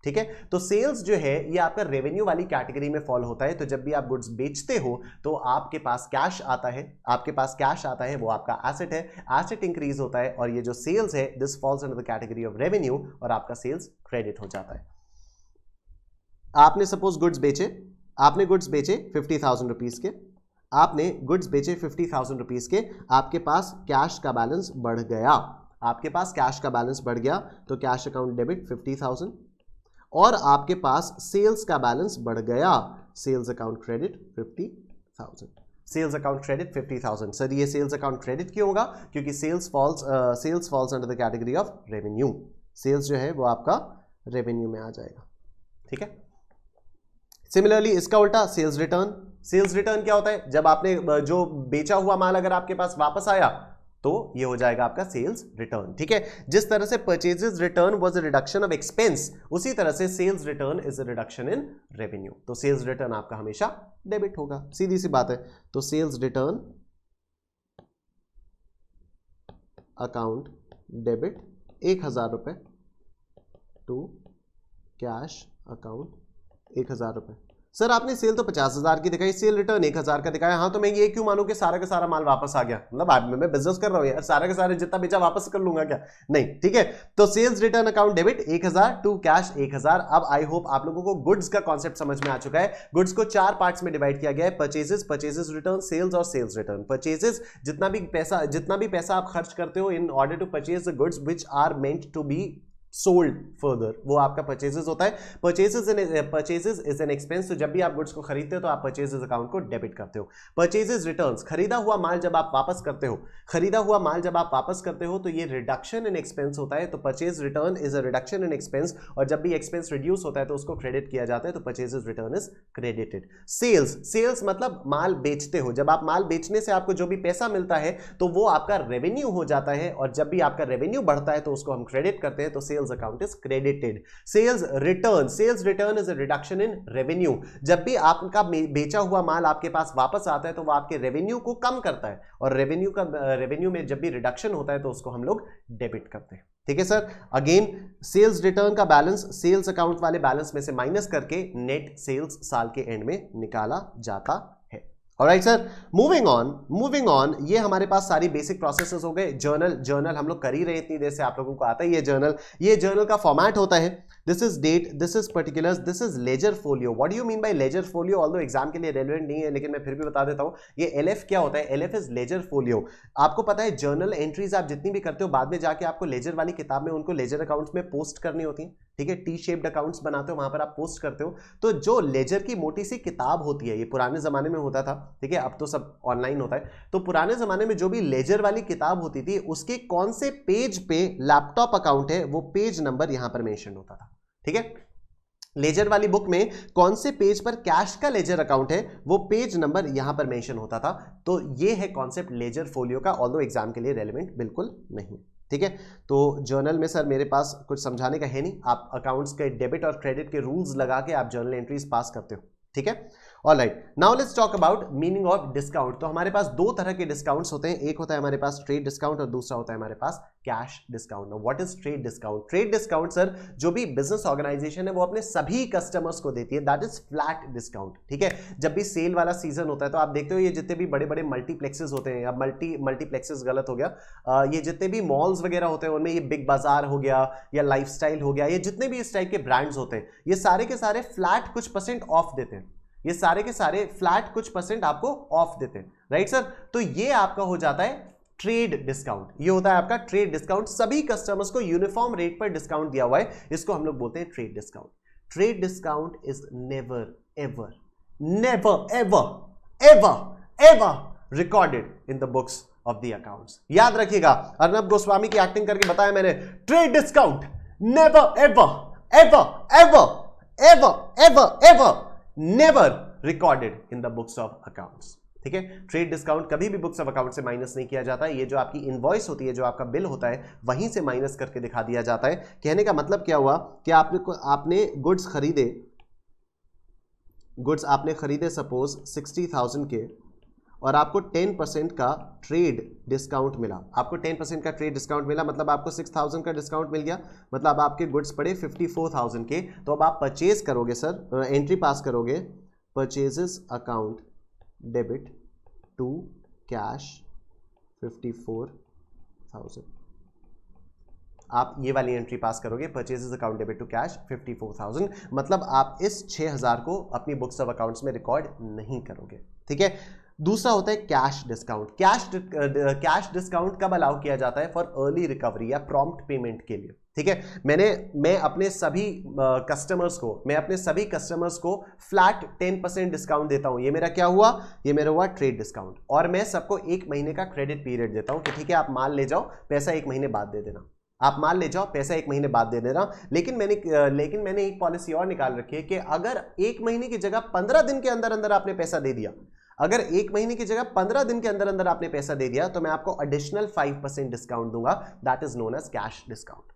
[SPEAKER 1] ठीक है। तो सेल्स जो है ये आपका रेवेन्यू वाली कैटेगरी में फॉल होता है। तो जब भी आप गुड्स बेचते हो तो आपके पास कैश आता है, वो आपका एसेट है, एसेट इंक्रीज होता है, और ये जो सेल्स है this false under the category of revenue, और आपका सेल्स क्रेडिट हो जाता है। आपने सपोज गुड्स बेचे 50,000 रुपीज के, आपने गुड्स बेचे 50,000 रुपीज के, आपके पास कैश का बैलेंस बढ़ गया, तो कैश अकाउंट डेबिट 50,000, और आपके पास सेल्स का बैलेंस बढ़ गया, sales account credit 50,000, sales account credit 50,000। Sir ये सेल्स अकाउंट क्रेडिट क्यों होगा? क्योंकि sales falls under the category of revenue, sales जो है वो आपका रेवेन्यू में आ जाएगा, ठीक है। सिमिलरली इसका उल्टा सेल्स रिटर्न क्या होता है? जब आपने जो बेचा हुआ माल अगर आपके पास वापस आया तो ये हो जाएगा आपका सेल्स रिटर्न। ठीक है, जिस तरह से purchases return was a reduction of expense, उसी तरह से sales return is a reduction in revenue. तो सेल्स रिटर्न आपका हमेशा डेबिट होगा, सीधी सी बात है। तो सेल्स रिटर्न अकाउंट डेबिट 1000 रुपए टू कैश अकाउंट 1000 रुपए। सर आपने सेल तो 50,000 की दिखाई, सेल रिटर्न 1000 का दिखाया। हाँ तो मैं ये क्यों मानूं कि सारा का सारा माल वापस आ गया? मतलब मैं बिजनेस कर रहा हूं यार, सारा का सारा जितना बेचा वापस कर लूंगा क्या? नहीं, ठीक है। तो sales return account debit 1000 to cash 1000। अब आई होप आप लोगों को गुड्स का कॉन्सेप्ट समझ में आ चुका है। गुड्स को 4 पार्ट्स में डिवाइड किया गया है, परचेजेस, परचेजेस रिटर्न, सेल्स और सेल्स रिटर्न। परचेजेस जितना भी पैसा आप खर्च करते हो in order to purchase the goods which are meant to be sold further, वो आपका परचेजेस होता है। Purchases is an expense. तो जब भी आप गुड्स को खरीदते हो तो आप परचेजेस अकाउंट को डेबिट करते हो। परचेजेस रिटर्न्स, खरीदा हुआ माल जब आप वापस करते हो, तो ये रिडक्शन इन एक्सपेंस होता है। तो purchase return is a reduction in expense, और जब भी एक्सपेंस रिड्यूस होता है तो उसको क्रेडिट किया जाता है, तो purchases return is credited. Sales मतलब माल बेचते हो, जब आप माल बेचने से आपको जो भी पैसा मिलता है तो वो आपका रेवेन्यू हो जाता है, और जब भी आपका रेवेन्यू बढ़ता है तो उसको हम क्रेडिट करते हैं, तो sales account is credited. Sales return is a reduction in revenue. जब भी आपका बेचा हुआ माल आपके पास वापस आता है तो वो आपके रेवेन्यू को कम करता है, और रेवेन्यू में जब भी रिडक्शन होता है तो उसको हम लोग डेबिट करते हैं। ठीक है सर। अगेन ऑलराइट, रिटर्न का बैलेंस सेल्स अकाउंट वाले बैलेंस में से माइनस करके नेट सेल्स साल के एंड में निकाला जाता है। ऑलराइट सर, मूविंग ऑन, ये हमारे पास सारी बेसिक प्रोसेसेस हो गए। जर्नल हम लोग कर ही रहे इतनी देर से, आप लोगों को आता ही है जर्नल। ये जर्नल का फॉर्मेट होता है, this is date, this is particulars, this is ledger folio. What do you mean by ledger folio? Although exam के लिए रेलेवेंट नहीं है, लेकिन मैं फिर भी बता देता हूं। ये एलएफ क्या होता है? LF is ledger folio. आपको पता है जर्नल एंट्रीज आप जितनी भी करते हो, बाद में जाके आपको लेजर वाली किताब में उनको लेजर अकाउंट्स में पोस्ट करनी होती है। ठीक है, टी शेप्ड अकाउंट्स बनाते हो, वहां पर आप पोस्ट करते हो। तो जो लेजर की मोटी सी किताब होती है, ये पुराने जमाने में होता था, ठीक है, अब तो सब ऑनलाइन होता है। तो पुराने जमाने में जो भी लेजर वाली किताब होती थी, उसके कौन से पेज पे लैपटॉप अकाउंट है, वो पेज नंबर यहां पर मेंशन होता था। ठीक है, लेजर वाली बुक में कौन से पेज पर कैश का लेजर अकाउंट है, वो पेज नंबर यहां पर मेंशन होता था। तो ये है कॉन्सेप्ट लेजर फोलियो का, ऑल्दो एग्जाम के लिए रेलेवेंट बिल्कुल नहीं। ठीक है, तो जर्नल में सर मेरे पास कुछ समझाने का है नहीं, आप अकाउंट्स के डेबिट और क्रेडिट के रूल्स लगा के आप जर्नल एंट्रीज पास करते हो। ठीक है, alright, now let's talk about meaning of discount. तो हमारे पास दो तरह के डिस्काउंट्स होते हैं, एक होता है हमारे पास ट्रेड डिस्काउंट और दूसरा होता है हमारे पास cash discount. Now what is trade discount? Trade discount sir जो भी बिजनेस ऑर्गेनाइजेशन है वो अपने सभी कस्टमर्स को देती है, दैट इज फ्लैट डिस्काउंट। ठीक है, जब भी सेल वाला सीजन होता है तो आप देखते हो ये जितने भी बड़े बड़े मल्टीप्लेक्सेस होते हैं, या मल्टीप्लेक्सेस गलत हो गया, ये जितने भी मॉल्स वगैरह होते हैं उनमें, ये बिग बाजार हो गया या लाइफस्टाइल हो गया, ये जितने भी इस टाइप के ब्रांड्स होते हैं, ये सारे के सारे फ्लैट कुछ % ऑफ देते हैं। ये सारे के सारे फ्लैट कुछ % आपको ऑफ देते हैं, राइट सर। तो ये आपका हो जाता है ट्रेड डिस्काउंट। ये होता है आपका ट्रेड डिस्काउंट, सभी कस्टमर्स को यूनिफॉर्म रेट पर डिस्काउंट दिया हुआ है, इसको हम लोग बोलते हैं trade discount. Trade discount is never ever recorded in the books of the accounts. याद रखिएगा, अर्नब गोस्वामी की एक्टिंग करके बताया मैंने, trade discount never ever never recorded in the books of accounts. ठीक है, ट्रेड डिस्काउंट कभी भी बुक्स ऑफ अकाउंट से माइनस नहीं किया जाता है। ये जो आपकी इनवॉइस होती है, जो आपका बिल होता है, वहीं से माइनस करके दिखा दिया जाता है। कहने का मतलब क्या हुआ कि आपने गुड्स खरीदे सपोज 60,000 के, और आपको 10% का ट्रेड डिस्काउंट मिला। आपको 10% का ट्रेड डिस्काउंट मिला, मतलब आपको 6,000 का डिस्काउंट मिल गया, मतलब आपके गुड्स पड़े 54,000 के। तो अब आप परचेज करोगे सर, एंट्री पास करोगे, purchases account debit to cash 54,000। आप ये वाली एंट्री पास करोगे, purchases account debit to cash 54,000, मतलब आप इस 6,000 को अपनी बुक्स ऑफ अकाउंट्स में रिकॉर्ड नहीं करोगे। ठीक है, दूसरा होता है कैश डिस्काउंट। कैश डिस्काउंट कब अलाउ किया जाता है? फॉर अर्ली रिकवरी या प्रॉम्प्ट पेमेंट के लिए। ठीक है, मैं अपने सभी कस्टमर्स को फ्लैट 10% डिस्काउंट देता हूं। ये मेरा क्या हुआ? ये मेरा हुआ ट्रेड डिस्काउंट। और मैं सबको 1 महीने का क्रेडिट पीरियड देता हूं कि ठीक है, आप माल ले जाओ, पैसा 1 महीने बाद दे देना। आप माल ले जाओ, पैसा 1 महीने बाद दे देना। लेकिन मैंने एक पॉलिसी और निकाल रखी है कि अगर 1 महीने की जगह 15 दिन के अंदर अंदर आपने पैसा दे दिया, अगर 1 महीने की जगह 15 दिन के अंदर अंदर आपने पैसा दे दिया तो मैं आपको एडिशनल 5% डिस्काउंट दूंगा, that is known as cash discount,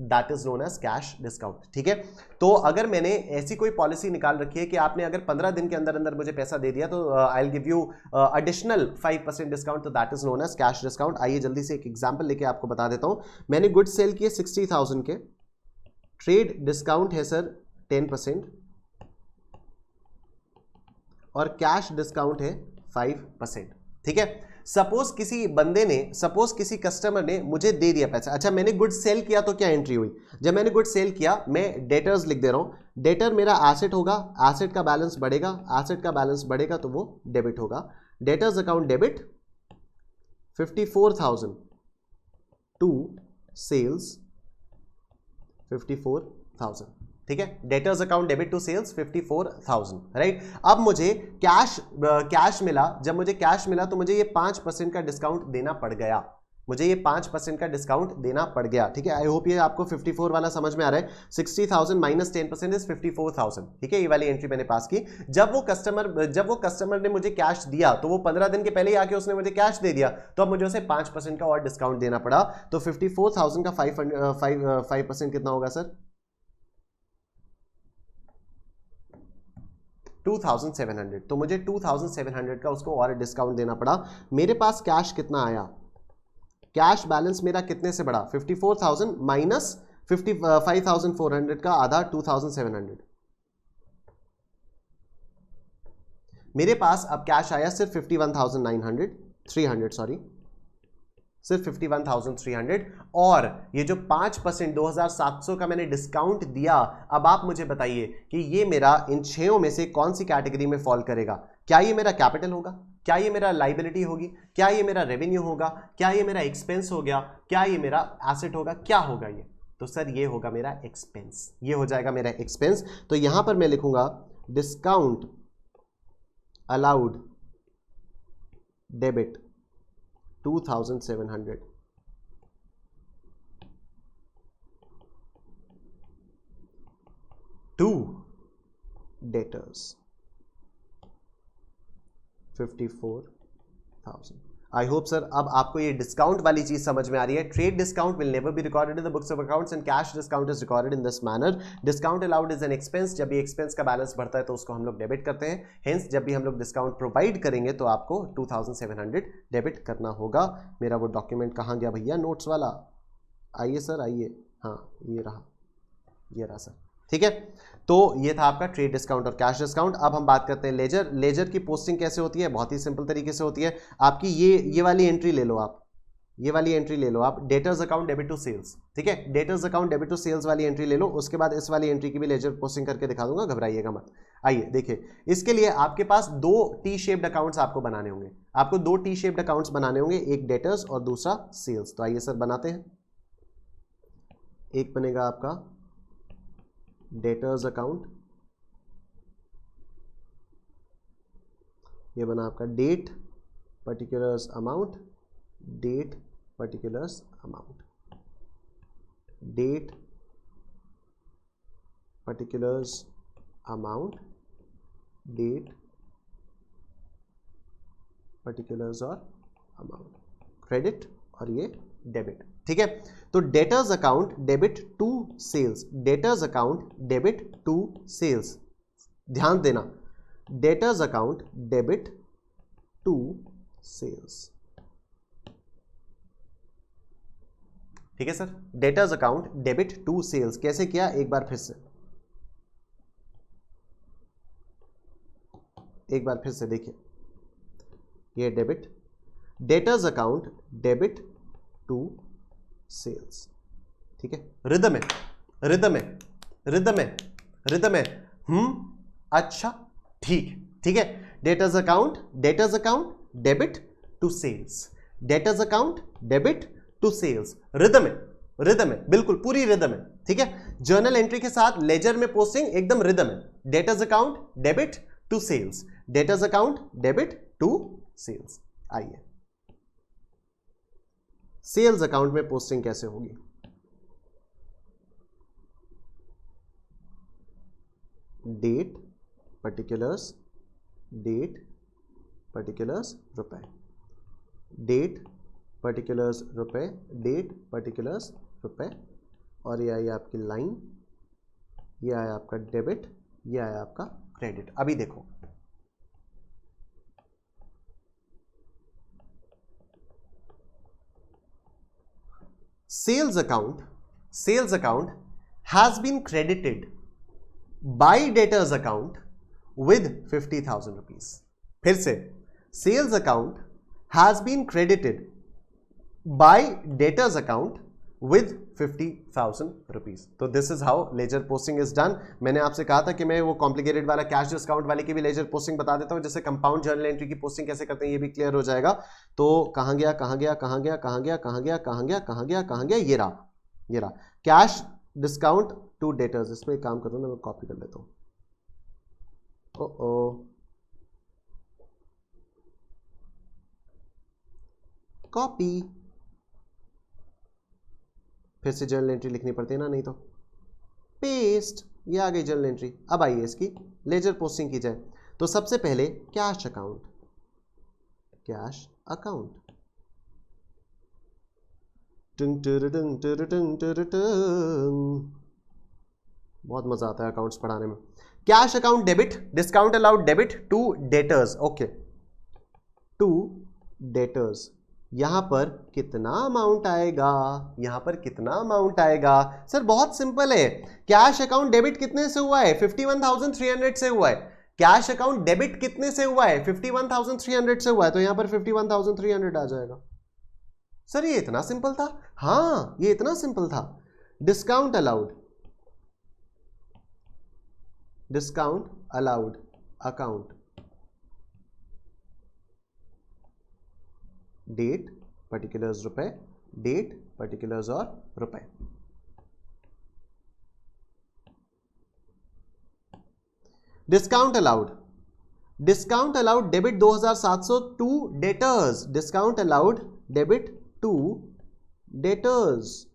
[SPEAKER 1] that is known as cash discount. ठीक है, तो अगर मैंने ऐसी कोई पॉलिसी निकाल रखी है कि आपने अगर 15 दिन के अंदर अंदर मुझे पैसा दे दिया तो I will give you additional 5% discount, तो that is known as cash discount. आइए जल्दी से एक एग्जांपल लेके आपको बता देता हूं। मैंने गुड्स सेल किए 60,000 के, ट्रेड डिस्काउंट है सर 10% और कैश डिस्काउंट है 5%। ठीक है, सपोज किसी कस्टमर ने मुझे दे दिया पैसा। अच्छा, मैंने गुड्स सेल किया तो क्या एंट्री हुई? जब मैंने गुड्स सेल किया, मैं डेटर्स लिख दे रहा हूं। डेटर मेरा एसेट होगा, एसेट का बैलेंस बढ़ेगा, एसेट का बैलेंस बढ़ेगा तो वो डेबिट होगा। Debtors account debit 54,000 to sales 54,000। ठीक है, debtors account debit to sales 54,000, right. अब मुझे कैश मिला, जब मुझे कैश मिला तो मुझे ये 5% का डिस्काउंट देना पड़ गया, मुझे ये 5% का डिस्काउंट देना पड़ गया। ठीक है, आई होप ये आपको 54 वाला समझ में आ रहा है। 60,000 माइनस 10% इज 54,000। ठीक है, ये वाली एंट्री मैंने पास की। जब वो कस्टमर ने मुझे कैश दिया तो वो 15 दिन के पहले ही आके उसने मुझे कैश दे दिया, तो अब मुझे उसे 5% का और डिस्काउंट देना पड़ा। तो 54,000 का 5% कितना होगा सर? 2,700। तो मुझे 2,700 का उसको और डिस्काउंट देना पड़ा। मेरे पास कैश कितना आया? कैश बैलेंस मेरा कितने से बढ़ा? 54,000 माइनस 55,400 का आधा 2,700। मेरे पास अब कैश आया सिर्फ 51,300 सिर्फ 51,300। और ये जो 5% 2,700 का मैंने डिस्काउंट दिया, अब आप मुझे बताइए कि ये मेरा इन 6 में से कौन सी कैटेगरी में फॉल करेगा? क्या ये मेरा कैपिटल होगा? क्या ये मेरा लाइबिलिटी होगी? क्या ये मेरा रेवेन्यू होगा? क्या ये मेरा एक्सपेंस हो गया? क्या ये मेरा एसेट होगा? क्या होगा ये? तो सर ये होगा मेरा एक्सपेंस, ये हो जाएगा मेरा एक्सपेंस। तो यहां पर मैं लिखूंगा discount allowed debit 2,700 to debtors 54,000। I hope sir अब आपको ये डिस्काउंट वाली चीज समझ में आ रही है। Trade discount will never be recorded in the books of accounts and cash discount is recorded in this manner. Discount allowed is an expense, जब ये एक्सपेंस का बैलेंस बढ़ता है तो उसको हम लोग डेबिट करते हैं। हेंस जब भी हम लोग डिस्काउंट प्रोवाइड करेंगे तो आपको 2,700 डेबिट करना होगा। मेरा वो डॉक्यूमेंट कहाँ गया भैया, नोट्स वाला? आइए सर आइए, हाँ ये रहा, ये रहा सर। ठीक है, तो ये था आपका ट्रेड डिस्काउंट और कैश डिस्काउंट। अब हम बात करते हैं लेजर। लेजर की पोस्टिंग कैसे होती है? बहुत ही सिंपल तरीके से होती है। आपकी ये वाली एंट्री ले लो आप, ये वाली एंट्री ले लो आप, debtors account debit to sales. ठीक है, debtors account debit to sales वाली एंट्री ले लो। उसके बाद इस वाली एंट्री की भी लेजर पोस्टिंग करके दिखा दूंगा, घबराइएगा मत। आइए देखिए, इसके लिए आपके पास 2 टी शेप्ड अकाउंट्स आपको बनाने होंगे। आपको 2 टी शेप्ड अकाउंट्स बनाने होंगे, एक डेटर्स और दूसरा सेल्स। तो आइए सर बनाते हैं। एक बनेगा आपका डेटर्स अकाउंट, ये बना आपका date particulars amount, date particulars amount, date particulars amount, date particulars और अमाउंट, क्रेडिट और ये डेबिट। ठीक है, तो debtors account debit to sales, debtors account debit to sales, ध्यान देना, debtors account debit to sales. ठीक है sir, debtors account debit to sales कैसे किया? एक बार फिर से देखिए, ये debit, debtors account debit to sales. ठीक है, रिदम है, रिदम है, रिदम है, रिदम है। अच्छा ठीक है, debtors account debit to sales, debtors account debit to sales, rhythm है, बिल्कुल पूरी रिदम है। ठीक है, जर्नल एंट्री के साथ लेजर में पोस्टिंग एकदम रिदम है। Debtors account debit to sales, debtors account debit to sales. आइए सेल्स अकाउंट में पोस्टिंग कैसे होगी? डेट पर्टिकुलर्स, डेट पर्टिकुलर्स रुपए, डेट पर्टिकुलर्स रुपए, डेट पर्टिकुलर्स रुपए, और ये आई आपकी लाइन, ये आया आपका डेबिट, ये आया आपका क्रेडिट। अभी देखो sales account has been credited by debtors account with 50,000 rupees. फिर से, sales account has been credited by debtors account with 50,000 rupees. तो this is how ledger posting is done. मैंने आपसे कहा था कि मैं वो कॉम्प्लिकेटेड वाला कैश डिस्काउंट वाले की भी लेजर पोस्टिंग बता देता हूं, जैसे कंपाउंड जर्नल एंट्री की पोस्टिंग कैसे करते हैं ये भी क्लियर हो जाएगा। तो कहां गया कहां गया कहां गया कहां गया कहां गया कहां गया कहां गया कहां गया, ये रहा कैश डिस्काउंट टू डेटर्स। इसमें एक काम करूं ना, मैं कॉपी कर लेता हूं। कॉपी, फिर से जर्नल एंट्री लिखनी पड़ती है ना, नहीं तो पेस्ट, ये आ गई जर्नल एंट्री। अब आइए इसकी लेजर पोस्टिंग की जाए। तो सबसे पहले कैश अकाउंट, बहुत मजा आता है अकाउंट्स पढ़ाने में। Cash account debit, discount allowed debit to debtors, okay, to debtors. यहां पर कितना अमाउंट आएगा, यहां पर कितना अमाउंट आएगा? सर बहुत सिंपल है, कैश अकाउंट डेबिट कितने से हुआ है? 51,300 से हुआ है। कैश अकाउंट डेबिट कितने से हुआ है? 51,300 से हुआ है, तो यहां पर 51,300 आ जाएगा। सर ये इतना सिंपल था? हाँ ये इतना सिंपल था। Discount allowed account, date particulars रुपए, डेट पर्टिकुलर्स और रुपए। Discount allowed debit 2,700 to debtors, discount allowed debit to debtors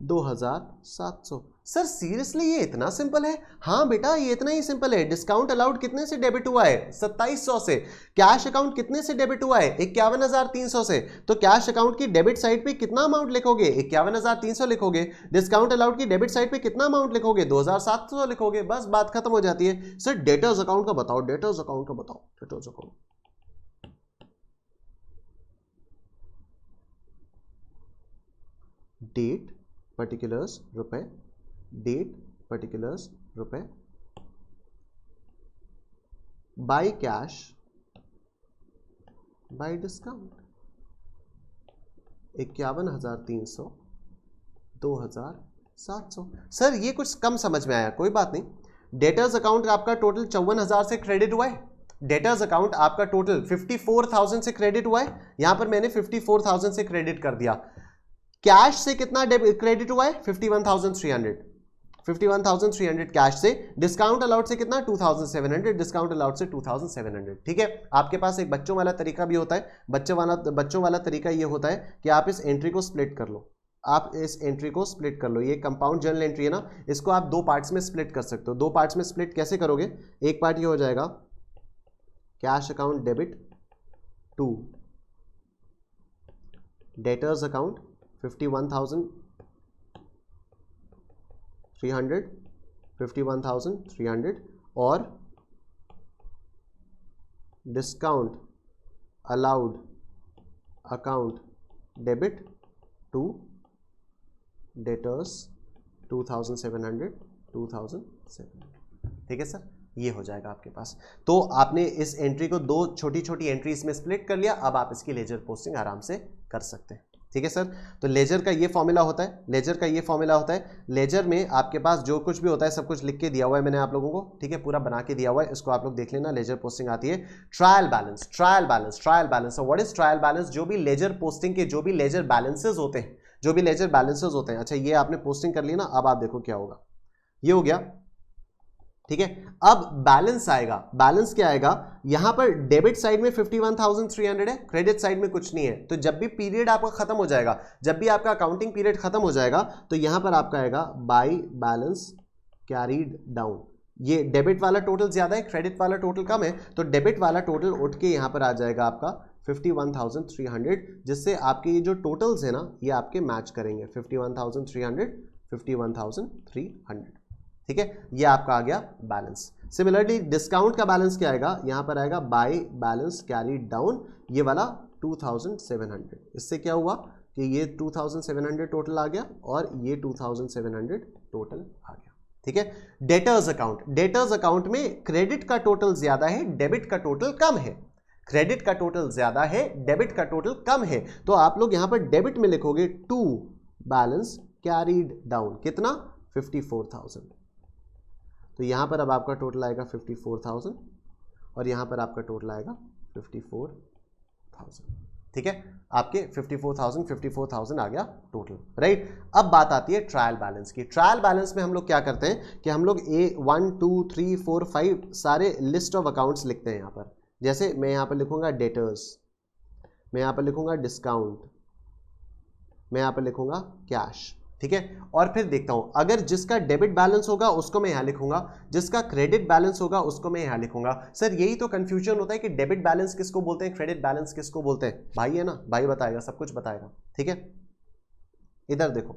[SPEAKER 1] 2,700। Sir seriously ये इतना सिंपल है? हाँ बेटा ये इतना ही सिंपल है। डिस्काउंट अलाउड कितने से डेबिट हुआ है? 2700 से। कैश अकाउंट कितने से डेबिट हुआ है? 51,300 से। तो कैश अकाउंट की डेबिट साइड पे कितना अमाउंट लिखोगे? 51,300 लिखोगे। डिस्काउंट अलाउड की डेबिट साइड पे कितना अमाउंट लिखोगे? 2,700 लिखोगे। बस बात खत्म हो जाती है। सर डेटर्स अकाउंट का बताओ, डेटर्स अकाउंट का बताओ, डेटर्स अकाउंट। डेट पर्टिकुलर्स रुपए, डेट पर्टिकुलर्स रुपए, by cash, bye discount 51,300, 2,700। Sir ये कुछ कम समझ में आया, कोई बात नहीं। डेटर्स अकाउंट आपका टोटल 54,000 से क्रेडिट हुआ है। डेटर्स अकाउंट आपका टोटल 54,000 से क्रेडिट हुआ है। यहां पर मैंने 54,000 से क्रेडिट कर दिया। कैश से कितना क्रेडिट हुआ है? 51,300, 51,300 कैश से। डिस्काउंट अलाउड से कितना? 2,700, डिस्काउंट अलाउड से 2,700। ठीक है, आपके पास एक बच्चों वाला तरीका भी होता है। बच्चों वाला तरीका ये होता है कि आप इस एंट्री को स्प्लिट कर लो, आप इस एंट्री को स्प्लिट कर लो। ये कंपाउंड जर्नल एंट्री है ना, इसको आप दो पार्ट्स में स्प्लिट कर सकते हो। दो पार्ट्स में स्प्लिट कैसे करोगे? एक पार्ट ये हो जाएगा cash account debit to debtors account 51,300 और discount allowed account debit to debtors 2,700। ठीक है सर, ये हो जाएगा आपके पास। तो आपने इस एंट्री को दो छोटी छोटी एंट्रीज में स्प्लिट कर लिया। अब आप इसकी लेजर पोस्टिंग आराम से कर सकते हैं। ठीक है सर, तो लेजर का ये फॉर्मूला होता है, लेजर का ये फॉर्मूला होता है। लेजर में आपके पास जो कुछ भी होता है सब कुछ लिख के दिया हुआ है मैंने आप लोगों को। ठीक है, पूरा बना के दिया हुआ है, इसको आप लोग देख लेना। लेजर पोस्टिंग आती है trial balance, trial balance, trial balance. What is trial balance? जो भी लेजर पोस्टिंग के जो भी लेजर बैलेंसेस होते हैं, जो भी लेजर बैलेंसेस होते हैं। अच्छा, ये आपने पोस्टिंग कर लिया ना, अब आप देखो क्या होगा। ये हो गया, ठीक है। अब बैलेंस आएगा। बैलेंस क्या आएगा? यहां पर डेबिट साइड में 51,300 है, क्रेडिट साइड में कुछ नहीं है। तो जब भी पीरियड आपका खत्म हो जाएगा, जब भी आपका अकाउंटिंग पीरियड खत्म हो जाएगा, तो यहां पर आपका आएगा बाय बैलेंस कैरीड डाउन। ये डेबिट वाला टोटल ज्यादा है, क्रेडिट वाला टोटल कम है, तो डेबिट वाला टोटल उठ के यहां पर आ जाएगा आपका 51,300, जिससे आपके ये जो टोटल्स है ना ये आपके मैच करेंगे 51,300, 51,300। ठीक है, ये आपका आ गया बैलेंस। सिमिलरली डिस्काउंट का बैलेंस क्या आएगा, यहां पर आएगा बाय बैलेंस कैरीड डाउन, ये वाला 2,700। इससे क्या हुआ कि ये 2,700 टोटल आ गया और ये 2,700 टोटल आ गया। ठीक है, डेटर्स अकाउंट, डेटर्स अकाउंट में क्रेडिट का टोटल ज्यादा है, डेबिट का टोटल कम है। क्रेडिट का टोटल ज्यादा है, डेबिट का टोटल कम है, तो आप लोग यहां पर डेबिट में लिखोगे टू बैलेंस कैरीड डाउन, कितना 54,000। तो यहां पर अब आपका टोटल आएगा 54,000 और यहां पर आपका टोटल आएगा 54,000। ठीक है, आपके 54,000 आ गया टोटल, राइट। अब बात आती है ट्रायल बैलेंस की। ट्रायल बैलेंस में हम लोग क्या करते हैं कि हम लोग 1 2 3 4 5 सारे लिस्ट ऑफ अकाउंट्स लिखते हैं यहां पर। जैसे मैं यहां पर लिखूंगा डेटर्स, मैं यहां पर लिखूंगा डिस्काउंट, मैं यहां पर लिखूंगा कैश। ठीक है, और फिर देखता हूं अगर जिसका डेबिट बैलेंस होगा उसको मैं यहां लिखूंगा, जिसका क्रेडिट बैलेंस होगा उसको मैं यहां लिखूंगा। सर यही तो कंफ्यूजन होता है कि डेबिट बैलेंस किसको बोलते हैं, क्रेडिट बैलेंस किसको बोलते हैं। भाई है ना, भाई बताएगा, सब कुछ बताएगा। ठीक है, इधर देखो,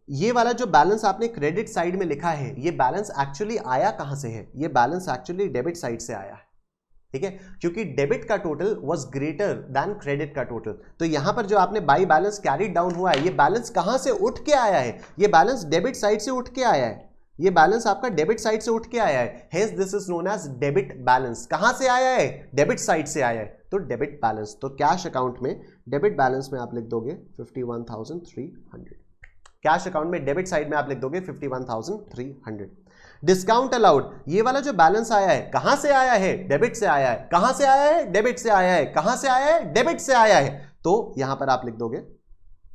[SPEAKER 1] ये वाला जो बैलेंस आपने क्रेडिट साइड में लिखा है, ये बैलेंस एक्चुअली आया कहां से है, ये बैलेंस एक्चुअली डेबिट साइड से आया है। ठीक है, क्योंकि डेबिट का total was greater than credit का टोटल, तो यहां पर जो आपने बाई बैलेंस कैरी डाउन हुआ है, ये बैलेंस कहां से उठ के आया है, ये बैलेंस डेबिट साइड से उठ के आया है, ये बैलेंस आपका डेबिट साइड से उठ के आया है। Hence this is known as debit balance. कहां से आया है, डेबिट साइड से आया है, तो डेबिट बैलेंस। तो कैश अकाउंट में डेबिट बैलेंस में आप लिख दोगे 51,300, कैश अकाउंट में डेबिट साइड में आप लिख दोगे 51,300। डिस्काउंट अलाउड, ये वाला जो बैलेंस आया है कहां से आया है, डेबिट से आया है। कहां से आया है, डेबिट से आया है। कहां से आया है, डेबिट से आया है, तो यहां पर आप लिख दोगे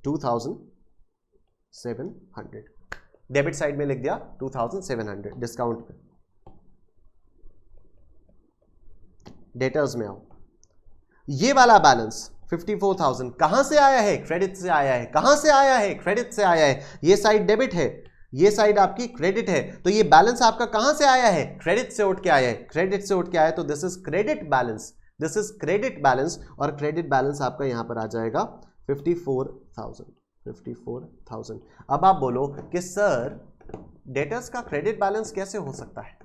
[SPEAKER 1] 2,700, डेबिट साइड में लिख दिया 2,700 डिस्काउंट पे। डेटर्स में आओ, ये वाला बैलेंस 54,000 कहां से आया है, क्रेडिट से आया है। कहां से आया है, क्रेडिट से आया है। ये साइड डेबिट है, ये साइड आपकी क्रेडिट है, तो ये बैलेंस आपका कहां से आया है, क्रेडिट से उठ के आया है। क्रेडिट से उठ के आया है तो this is credit balance, this is credit balance, और क्रेडिट बैलेंस आपका यहां पर आ जाएगा 54,000। अब आप बोलो कि सर डेटर्स का क्रेडिट बैलेंस कैसे हो सकता है,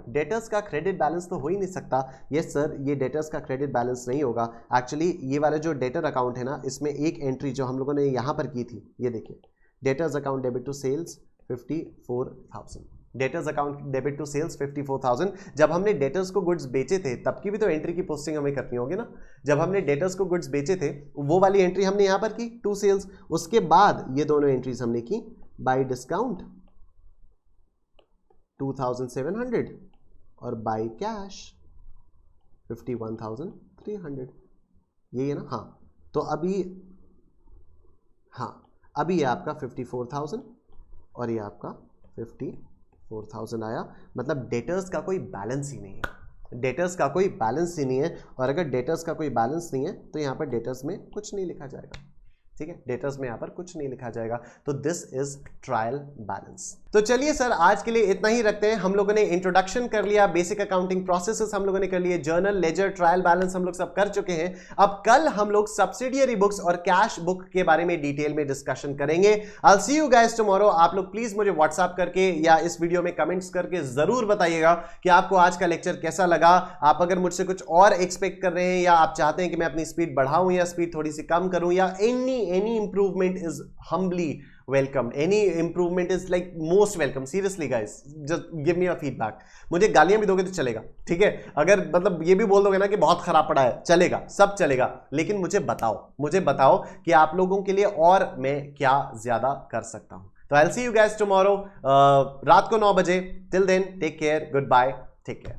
[SPEAKER 1] डेटर्स का क्रेडिट बैलेंस तो हो ही नहीं सकता। यस सर, ये डेटर्स का क्रेडिट बैलेंस नहीं होगा। एक्चुअली ये वाला जो डेटर अकाउंट है ना, इसमें एक एंट्री जो हम लोगों ने यहां पर की थी, ये देखिए, debtors account debit to sales 54,000, debtors account debit to sales 54,000। जब हमने डेटर्स को गुड्स बेचे थे तब की भी तो एंट्री की पोस्टिंग हमें करनी होगी ना। जब हमने डेटर्स को गुड्स बेचे थे वो वाली एंट्री हमने यहां पर की टू सेल्स, उसके बाद ये दोनों एंट्रीज हमने की बाय डिस्काउंट 2,700 और बाय कैश 51,300। यही है ना, हाँ। तो अभी, हाँ अभी ये आपका 54,000 और ये आपका 54,000 आया, मतलब डेटर्स का कोई बैलेंस ही नहीं है, डेटर्स का कोई बैलेंस ही नहीं है। और अगर डेटर्स का कोई बैलेंस नहीं है तो यहाँ पर डेटर्स में कुछ नहीं लिखा जाएगा। ठीक है, डेटर्स में यहाँ पर कुछ नहीं लिखा जाएगा, तो दिस इज ट्रायल बैलेंस। तो चलिए सर, आज के लिए इतना ही रखते हैं। हम लोगों ने इंट्रोडक्शन कर लिया, बेसिक अकाउंटिंग प्रोसेसेस हम लोगों ने कर लिए, जर्नल, लेजर, ट्रायल बैलेंस हम लोग सब कर चुके हैं। अब कल हम लोग सब्सिडियरी बुक्स और कैश बुक के बारे में डिटेल में डिस्कशन करेंगे। आई will see you guys tomorrow. आप लोग प्लीज मुझे व्हाट्सएप करके या इस वीडियो में कमेंट्स करके जरूर बताइएगा कि आपको आज का लेक्चर कैसा लगा। आप अगर मुझसे कुछ और एक्सपेक्ट कर रहे हैं या आप चाहते हैं कि मैं अपनी स्पीड बढ़ाऊं या स्पीड थोड़ी सी कम करूं, या any improvement is humbly welcome, any improvement is like most welcome, seriously guys, just give me a feedback। मुझे गालियां भी दोगे तो चलेगा, ठीक है। अगर मतलब ये भी बोल दोगे ना कि बहुत खराब पढ़ा है, चलेगा, सब चलेगा, लेकिन मुझे बताओ कि आप लोगों के लिए और मैं क्या ज्यादा कर सकता हूं। तो I will see you guys tomorrow रात को 9 बजे। Till then take care, good bye, take care.